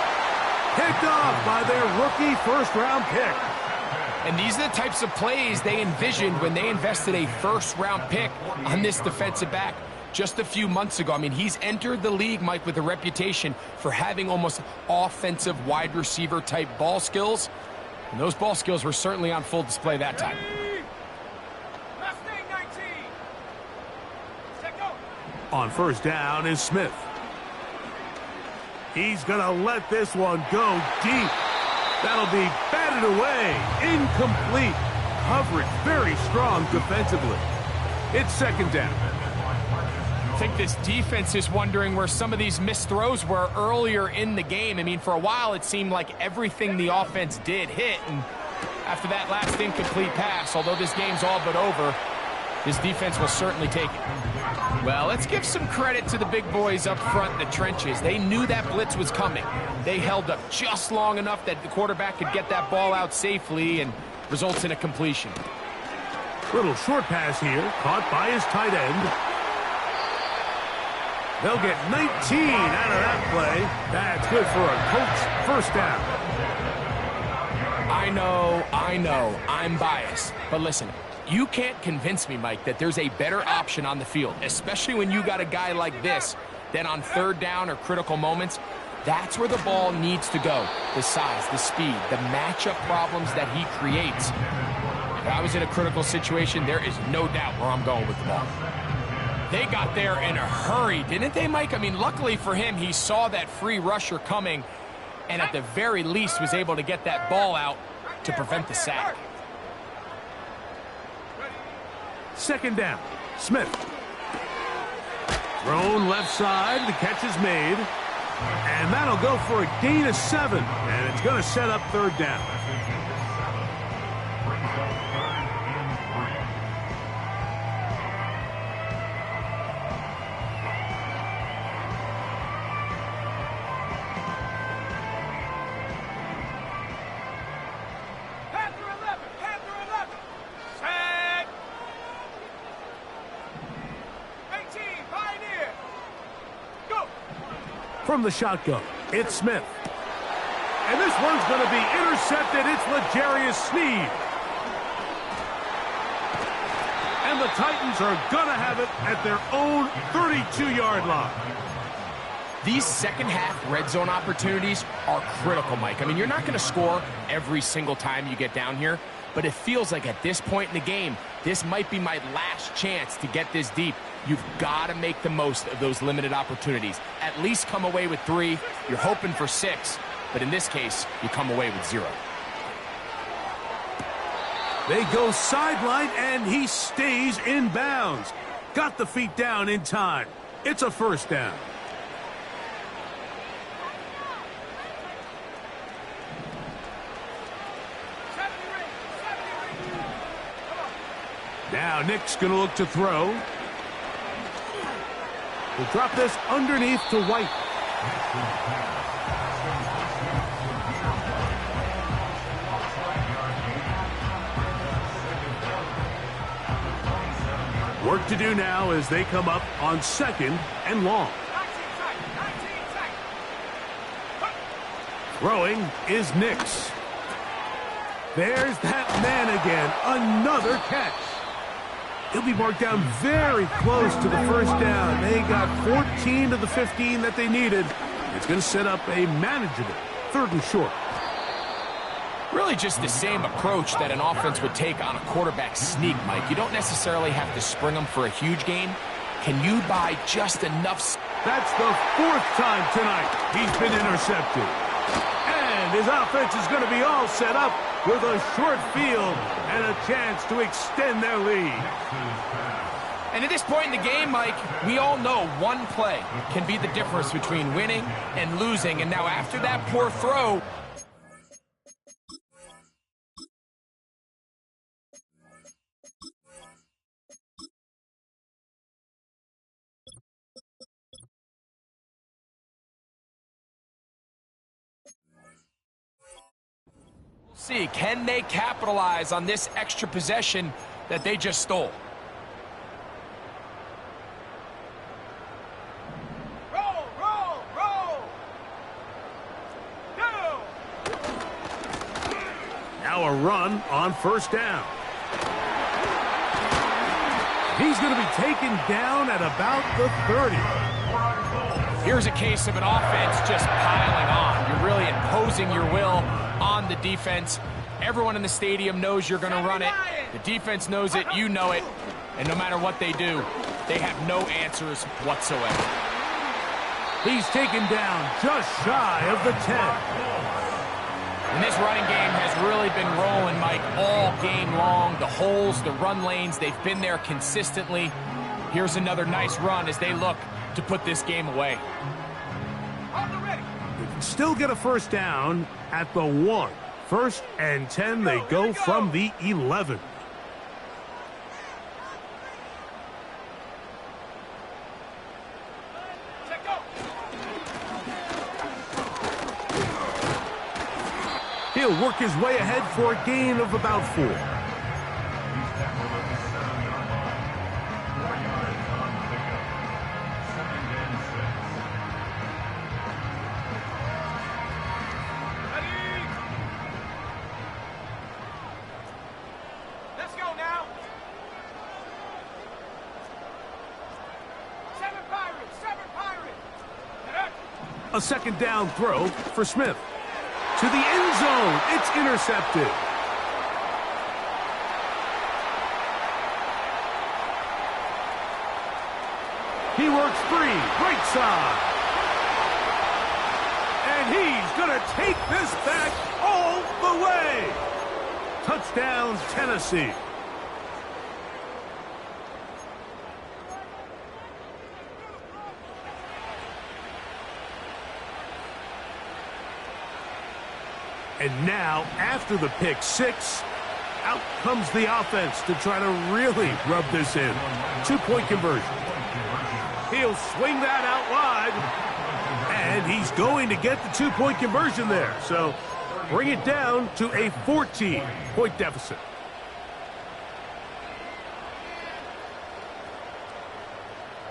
Picked off by their rookie 1st-round pick. And these are the types of plays they envisioned when they invested a 1st-round pick on this defensive back just a few months ago. I mean, he's entered the league, Mike, with a reputation for having almost offensive wide receiver type ball skills. And those ball skills were certainly on full display that time. On 1st down is Smith. He's going to let this one go deep. That'll be batted away. Incomplete. Coverage very strong defensively. It's 2nd down. I think this defense is wondering where some of these missed throws were earlier in the game. I mean, for a while it seemed like everything the offense did hit. And after that last incomplete pass, although this game's all but over, this defense will certainly take it. Well, let's give some credit to the big boys up front in the trenches. They knew that blitz was coming. They held up just long enough that the quarterback could get that ball out safely and results in a completion. Little short pass here, caught by his tight end. They'll get 19 out of that play. That's good for a Colts 1st down. I know, I'm biased. But listen, you can't convince me, Mike, that there's a better option on the field, especially when you got a guy like this, that on 3rd down or critical moments, that's where the ball needs to go. The size, the speed, the matchup problems that he creates. If I was in a critical situation, there is no doubt where I'm going with the ball. They got there in a hurry, didn't they, Mike? I mean, luckily for him, he saw that free rusher coming, and at the very least was able to get that ball out to prevent the sack. 2nd down. Smith. Thrown left side. The catch is made. And that'll go for a gain of 7. And it's going to set up third down. From the shotgun, it's Smith. And this one's going to be intercepted. It's L'Jarius Sneed. And the Titans are going to have it at their own 32-yard line. These second-half red zone opportunities are critical, Mike. I mean, you're not going to score every single time you get down here, but it feels like at this point in the game, this might be my last chance to get this deep. You've got to make the most of those limited opportunities. At least come away with 3. You're hoping for 6, but in this case, you come away with 0. They go sideline, and he stays in bounds. Got the feet down in time. It's a first down. Now Nick's going to look to throw. We'll drop this underneath to White. Work to do now as they come up on 2nd and long. Throwing is Nix. There's that man again. Another catch. He'll be marked down very close to the first down. They got 14 to the 15 that they needed. It's going to set up a manageable 3rd and short. Really just the same approach that an offense would take on a quarterback sneak, Mike. You don't necessarily have to spring them for a huge gain. Can you buy just enough? That's the 4th time tonight he's been intercepted. And his offense is going to be all set up with a short field and a chance to extend their lead. And at this point in the game, Mike, we all know one play can be the difference between winning and losing. And now after that poor throw, see, can they capitalize on this extra possession that they just stole? Roll, roll, roll. Go. Now a run on first down. He's going to be taken down at about the 30. Here's a case of an offense just piling on. You're really imposing your will on the defense. Everyone in the stadium knows you're going to run it. The defense knows it, you know it. And no matter what they do, they have no answers whatsoever. He's taken down just shy of the 10. And this running game has really been rolling, Mike, all game long. The holes, the run lanes, they've been there consistently. Here's another nice run as they look to put this game away. They can still get a first down at the 1. 1st and 10, they go from the 11. He'll work his way ahead for a gain of about 4. A second down throw for Smith. To the end zone. It's intercepted. He works free. Right side. And he's going to take this back all the way. Touchdown, Tennessee. And now, after the pick six, out comes the offense to try to really rub this in. 2-point conversion. He'll swing that out wide. And he's going to get the 2-point conversion there. So bring it down to a 14-point deficit.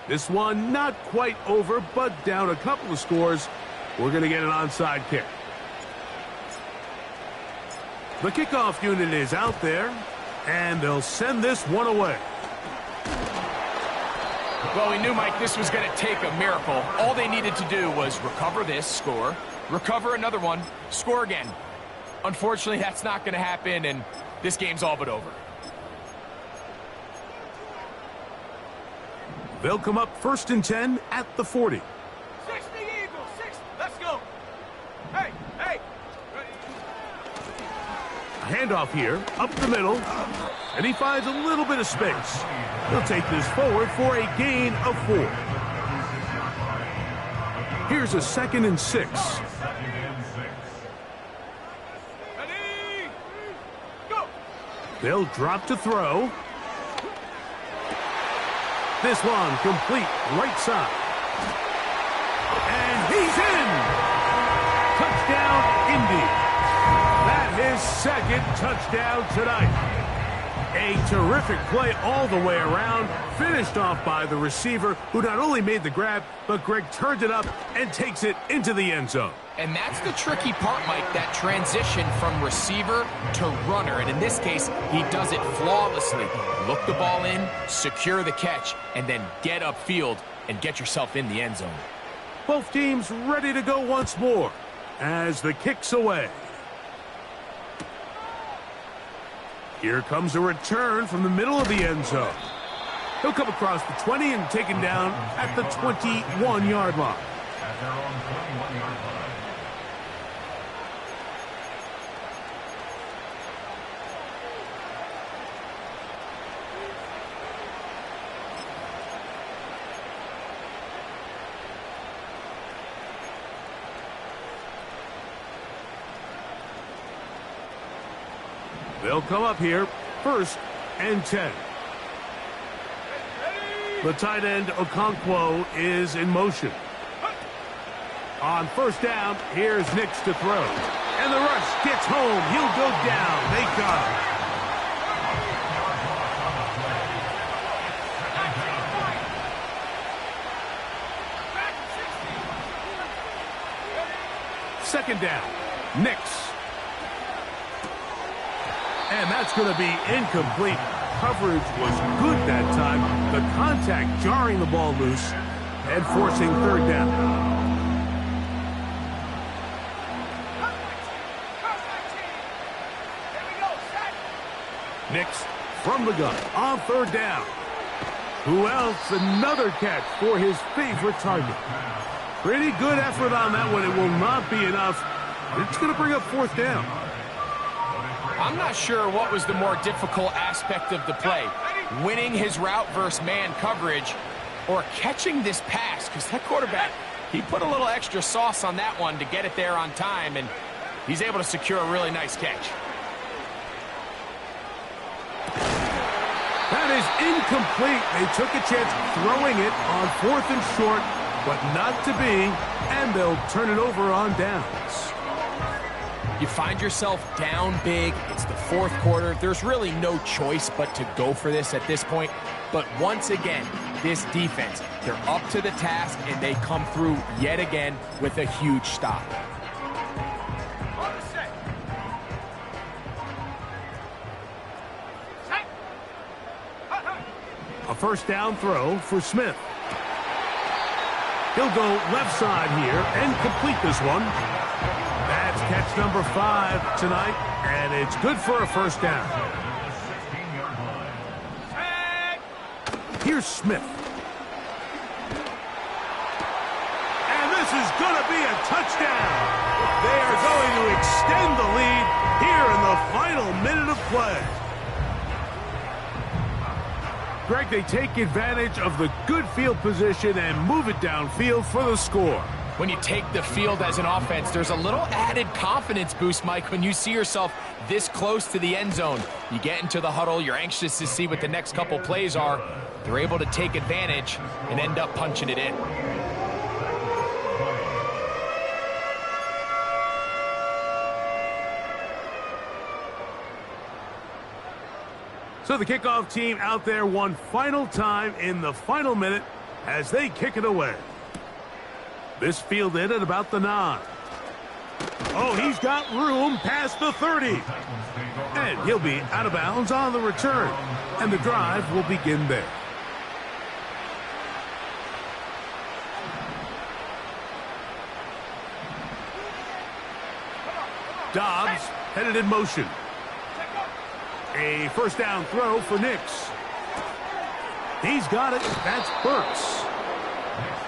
This one not quite over, but down a couple of scores. We're going to get an onside kick. The kickoff unit is out there, and they'll send this one away. Well, we knew, Mike, this was going to take a miracle. All they needed to do was recover this, score, recover another one, score again. Unfortunately, that's not going to happen, and this game's all but over. They'll come up 1st and 10 at the 40. 60 Eagles, 60. Let's go. Hey, hey. A handoff here, up the middle, and he finds a little bit of space. He'll take this forward for a gain of 4. Here's a 2nd and 6. Ready, go. They'll drop to throw. This one complete right side. And he's in! Touchdown, Indy. That is 2nd touchdown tonight. A terrific play all the way around, finished off by the receiver, who not only made the grab, but Greg turned it up and takes it into the end zone. And that's the tricky part, Mike, that transition from receiver to runner. And in this case, he does it flawlessly. Look the ball in, secure the catch, and then get upfield and get yourself in the end zone. Both teams ready to go once more as the kick's away. Here comes a return from the middle of the end zone. He'll come across the 20 and taken down at the 21-yard line. At their own 21-yard line. They'll come up here, 1st and 10. The tight end, Okonkwo, is in motion. On 1st down, here's Nix to throw. And the rush gets home. He'll go down. They got him. Second down, Nix. And that's going to be incomplete. Coverage was good that time. The contact jarring the ball loose and forcing 3rd down. Nix from the gun on 3rd down. Who else? Another catch for his favorite target. Pretty good effort on that one. It will not be enough. It's going to bring up 4th down. I'm not sure what was the more difficult aspect of the play. Winning his route versus man coverage or catching this pass, because that quarterback, he put a little extra sauce on that one to get it there on time, and he's able to secure a really nice catch. That is incomplete. They took a chance throwing it on 4th and short, but not to be, and they'll turn it over on downs. You find yourself down big. It's the 4th quarter. There's really no choice but to go for this at this point. But once again, this defense, they're up to the task, and they come through yet again with a huge stop. A 1st down throw for Smith. He'll go left side here and complete this one. That's catch number 5 tonight, and it's good for a 1st down. Here's Smith. And this is going to be a touchdown. They are going to extend the lead here in the final minute of play. Greg, they take advantage of the good field position and move it downfield for the score. When you take the field as an offense, there's a little added confidence boost, Mike, when you see yourself this close to the end zone. You get into the huddle, you're anxious to see what the next couple plays are. They're able to take advantage and end up punching it in. So the kickoff team out there one final time in the final minute as they kick it away. This fielded at about the 9. Oh, he's got room past the 30. And he'll be out of bounds on the return. And the drive will begin there. Dobbs headed in motion. A first down throw for Nix. He's got it. That's Burks.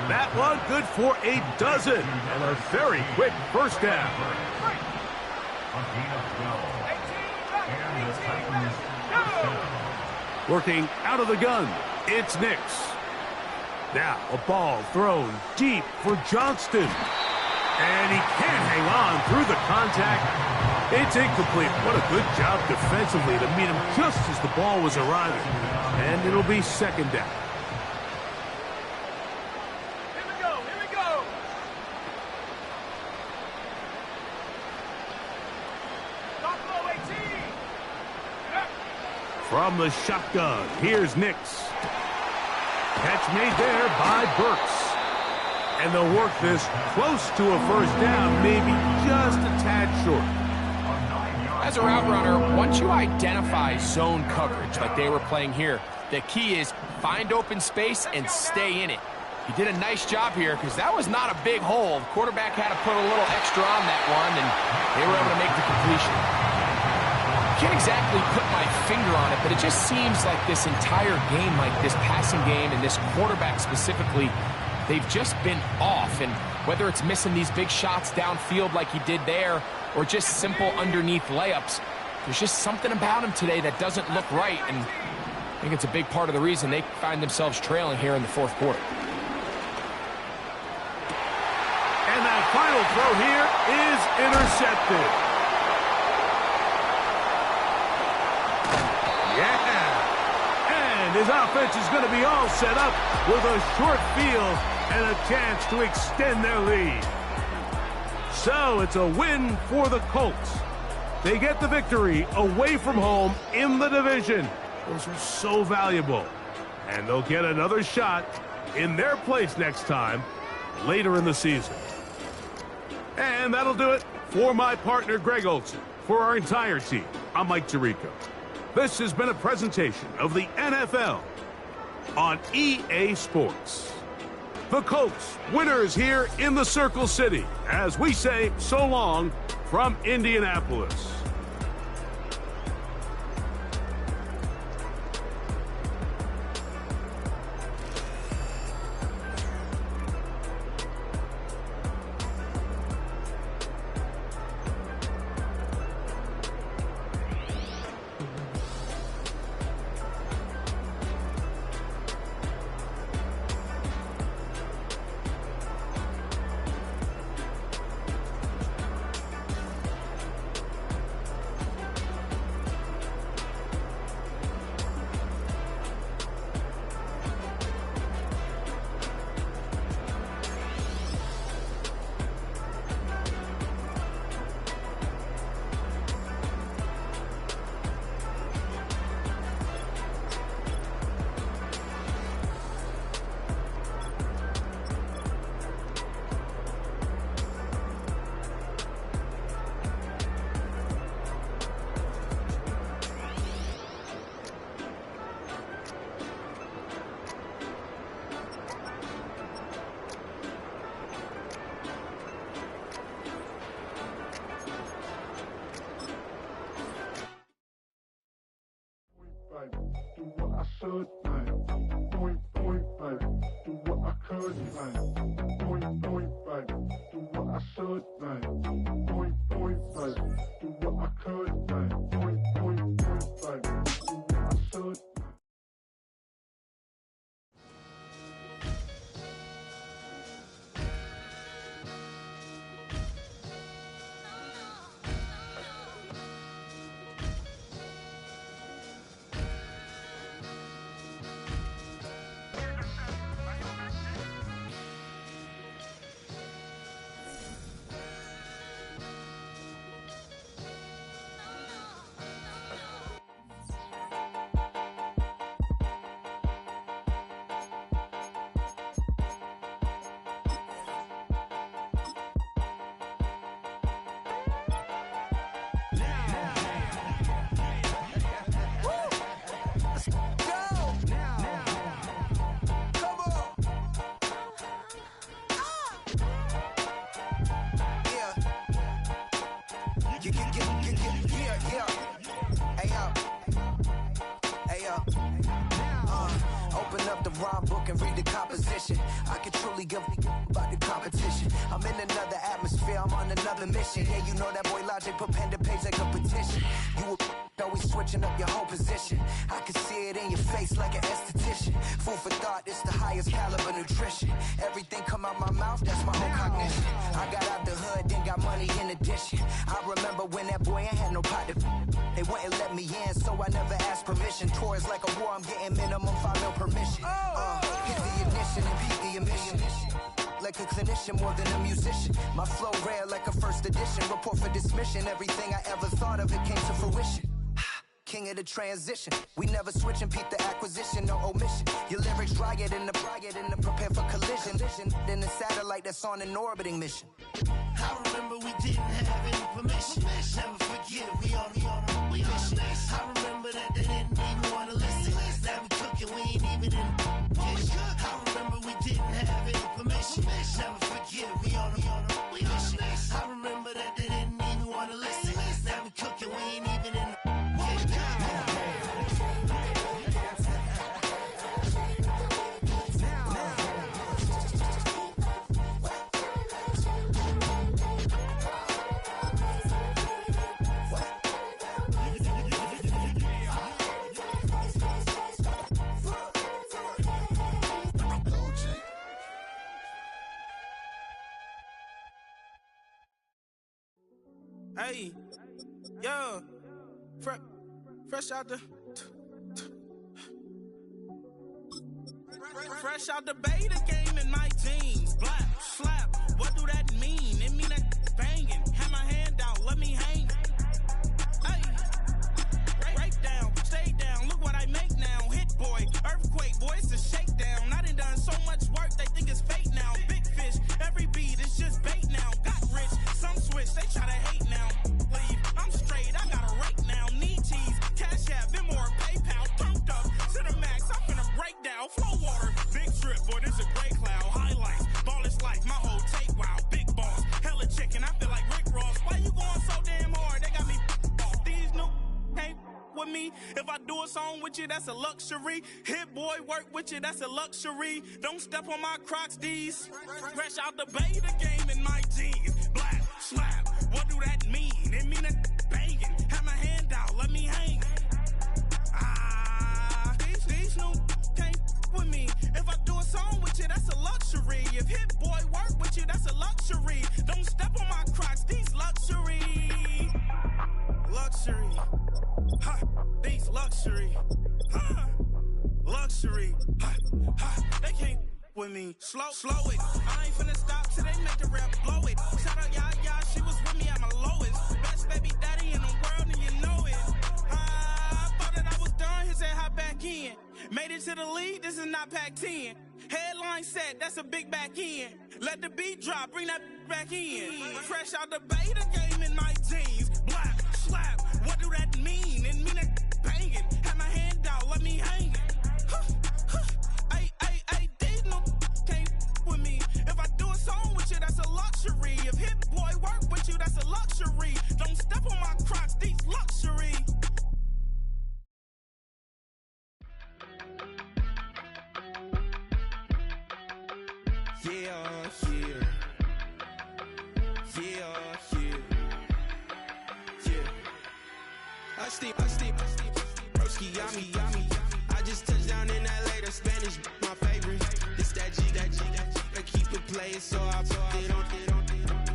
That one good for a dozen. And a very quick first down. Working out of the gun. It's Nix. Now a ball thrown deep for Johnston. And he can't hang on through the contact. It's incomplete. What a good job defensively to meet him just as the ball was arriving. And it'll be second down. Here we go, here we go. Buffalo 18. From the shotgun, here's Nix. Catch made there by Burks. And they'll work this close to a first down, maybe just a tad short. As a route runner, once you identify zone coverage like they were playing here, the key is find open space and stay in it. He did a nice job here because that was not a big hole. The quarterback had to put a little extra on that one, and they were able to make the completion. Can't exactly put my finger on it, but it just seems like this entire game, like this passing game and this quarterback specifically, they've just been off. And whether it's missing these big shots downfield like he did there or just simple underneath layups, there's just something about him today that doesn't look right. And I think it's a big part of the reason they find themselves trailing here in the fourth quarter. And that final throw here is intercepted. Yeah. And his offense is going to be all set up with a short field and a chance to extend their lead. So it's a win for the Colts. They get the victory away from home in the division. Those are so valuable. And they'll get another shot in their place next time later in the season. And that'll do it for my partner, Greg Olson. For our entire team, I'm Mike Tirico. This has been a presentation of the NFL on EA Sports. The Colts, winners here in the Circle City, as we say so long from Indianapolis. Do what I should, man. Point, baby. Do what I could, man. Point, baby. Do what I should, man. Point, baby. Do what I could, man. Point, baby. Do what I should. rhyme book and read the composition. I can truly give about the competition. I'm in another atmosphere, I'm on another mission. Yeah, you know that boy Logic put pen to page like a petition. You always switching up your whole position. I can see it in your face like an esthetician. Food for thought, it's the highest caliber nutrition. Everything come out my mouth, that's my whole cognition. I got out the hood, then got money in addition. I remember when that boy ain't had no pot to they wouldn't let me in, so I never asked permission. Tours like a war, I'm getting minimum 5 mil permission. Hit the ignition and beat the emission. Like a clinician more than a musician. My flow rare like a first edition. Report for dismission. Everything I ever thought of, it came to fruition. King of the transition. We never switch and peep the acquisition, no omission. Your lyrics dry it in the prepare for collision. Then the satellite that's on an orbiting mission. I remember we didn't have any permission. Never forget we on a mission. I remember that they didn't even want to listen. Now we cooking, we ain't even in the I remember we didn't have any permission. Never forget we on a mission. I remember that they didn't even want to listen. Now we cooking, we ain't even in the Hey, yo, fresh out the beta game in my jeans. Black, slap, what do that mean? It mean that banging. Have my hand out, let me hang. Hey, break down, stay down, look what I make now. Hit boy, earthquake, boy, it's a shakedown. I done so much work, they think it's fake now. Big fish, every beat is just bait now. Got rich, some switch, they try to hate now. Leave, I'm straight, I got a rake now. Need cheese, cash app, been more PayPal. Turned up to the max, I'm finna break down. Flow water, big trip, boy, this a gray cloud. Highlights, ball is life, my whole take wild. Big boss, hella chicken, I feel like Rick Ross. Why you going so damn hard? They got me off. These new can't with me. If I do a song with you, that's a luxury. Hit boy, work with you, that's a luxury. Don't step on my Crocs, these. Fresh out the beta game in my jeans. Black, slap, what do that mean? It mean that banging. Have my hand out, let me hang. These new can't with me. If I do a song with you, that's a luxury. If Hit Boy work with you, that's a luxury. Don't step on my Crocs, these luxury. Luxury. Ha, these luxury. Ha, luxury. Ha, ha, they can't with me. Slow it. I ain't finna stop till they make the rap blow it. Shout out Yaya, she was with me at my lowest. Best baby daddy in the world and you know it. I thought that I was done, he said hop back in. Made it to the league, this is not Pac-10. Headline set, that's a big back end. Let the beat drop, bring that back in. Fresh out the beta game in my jeans. Black, slap, what do that mean? It mean that banging. Have my hand out, let me hang. These no can't with me. If I do a song with you, that's a luxury. If Hit Boy work with you, that's a luxury. Don't step on my Crocs, these luxury. I steep, broski, yummy. I just touched down in LA, the Spanish, my favorite. This that G, I keep it playing, so I put it on.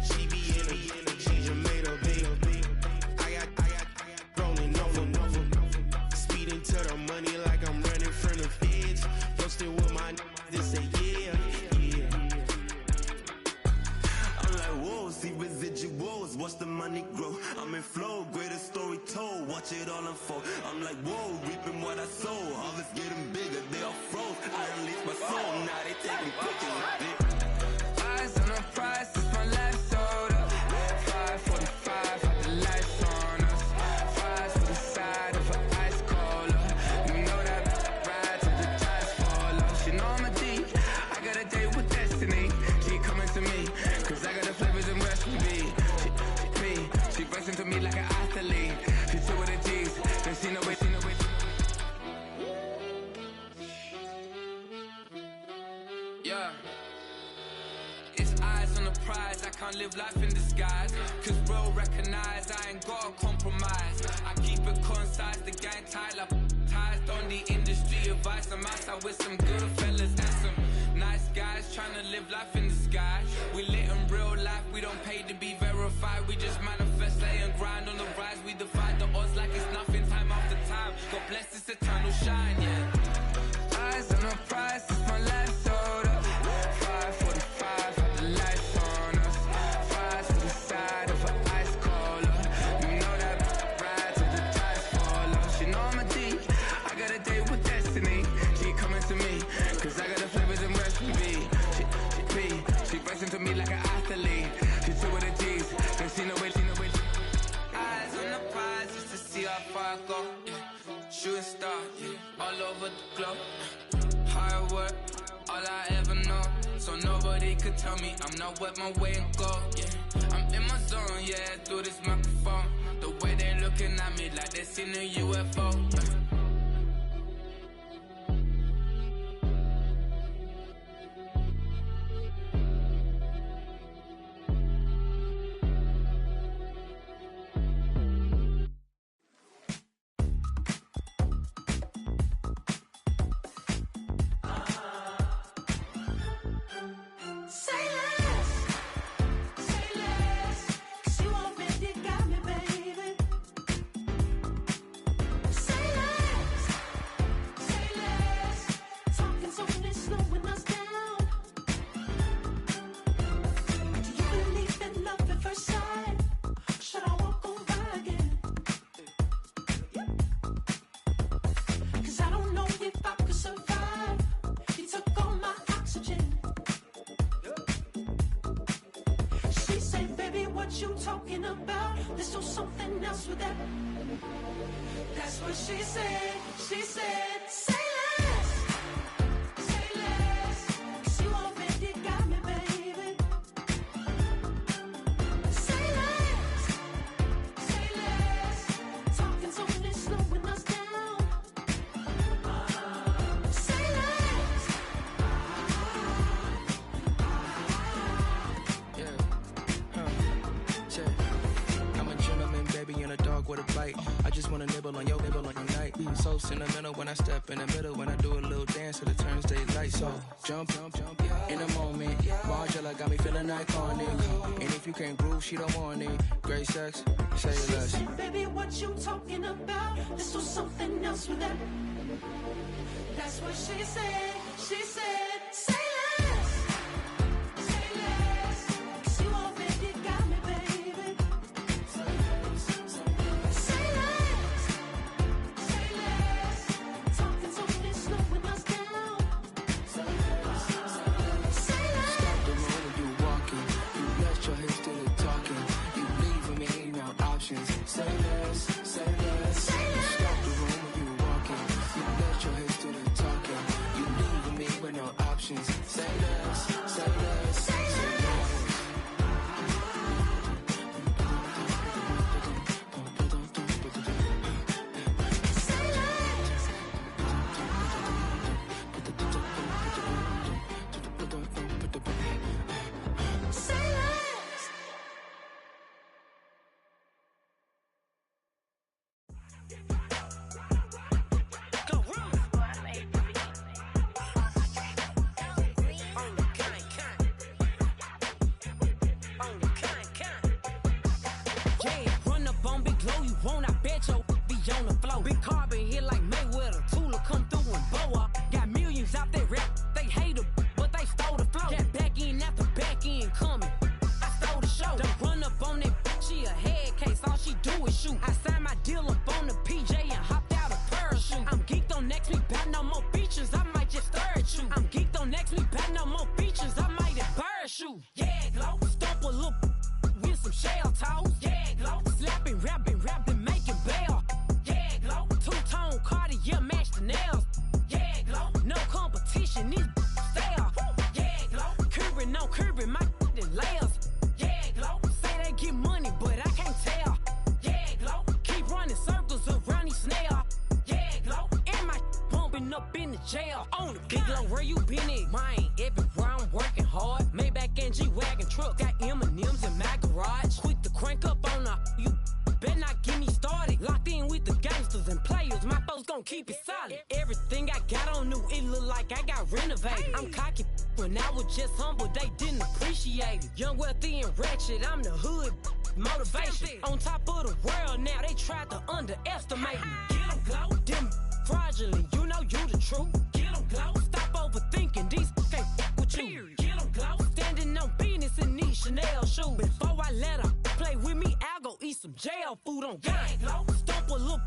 She be in it, she just made a big. I got rolling over. Speeding to the money like I'm running from the feds. Posted with my this say yeah. I'm like, whoa, see residuals, watch the money grow. I'm in flow, greatest story told, watch it all unfold. I'm like, whoa, reaping what I sow. Harvest getting bigger, they all froze. I unleashed my soul, now they taking pictures of it. Eyes on a Yeah. It's eyes on the prize, I can't live life in disguise. Cause real recognize I ain't gotta compromise. I keep it concise, the gang tied up ties on the industry advice. I'm outside with some good fellas and some nice guys trying to live life in the sky. We lit in real life, we don't pay to be verified. We just manifest, lay and grind on the rise. We defy the odds like it's nothing, time after time. God bless this eternal shine, yeah. Eyes on the prize, it's my life sold up. 5:45, have the lights on us. Fries to the side of an ice cola. You know that ride till the tides fall off. She know I'm a D, I got a date with destiny. She coming to me, cause I got the flavors and recipe. She pressing to me like an athlete. She two with the G's, and she know it. Eyes on the prize just to see how far I go. Yeah. Shooting star, yeah. All over the globe. Hard work, all I ever know. So nobody could tell me I'm not what my way and go. Yeah, I'm in my zone, yeah, through this microphone. The way they looking at me like they seen a UFO. Sentimental when I step in the middle, when I do a little dance till it turns daylight. So jump, in the moment. Margella got me feeling iconic. And if you can't groove, she don't want it. Great sex, say less. She said, baby, what you talking about? Let's do something else with that. That's what she said. She said, say less. Say less. 'Cause you already got me, baby. Say less. Say less. Talking so it's slowing us down. Say less. Say less. Stop the road when you walking. You let your hips do the talking. You leaving me no options. Say less. Say less. Say less. Stop the road when you walking. You let your hips do the talking. You leaving me with no jail. On the big low, where you been at? Mine, everywhere I'm working hard. Maybach and G-Wagon truck, got M&M's in my garage. Quick to crank up on the you. Better not get me started. Locked in with the gangsters and players. My folks gon' keep it solid. Everything I got on new, it look like I got renovated. I'm cocky when I was just humble, they didn't appreciate it. Young, wealthy, and ratchet, I'm the hood motivation. On top of the world now, they tried to underestimate me. Get 'em glow, them fraudulent, you know you the truth. Get 'em glow, stop overthinking, these can't with you. Get 'em glow, standing on business in these Chanel shoes. Before I let her play with me, I'll go eat some jail food on gang glow. Stomp a little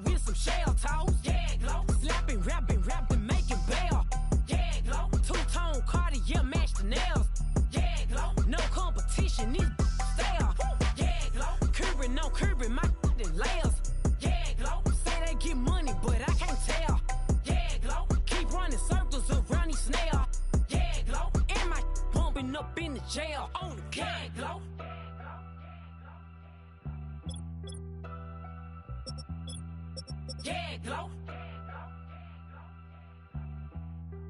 with some shell toes. Yeah, glow. Slapping, rapping, making bail. Yeah, glow. Two-tone Cartier match the nails. Yeah, glow. No competition, these stale. Yeah, glow. Curbing, no curbing, my layers. Yeah, glow. Say they get money, but I can't tell. Yeah, glow. Keep running circles around these snails. Yeah, glow. And my bumping up in the jail on the gang glow. Yeah, glow.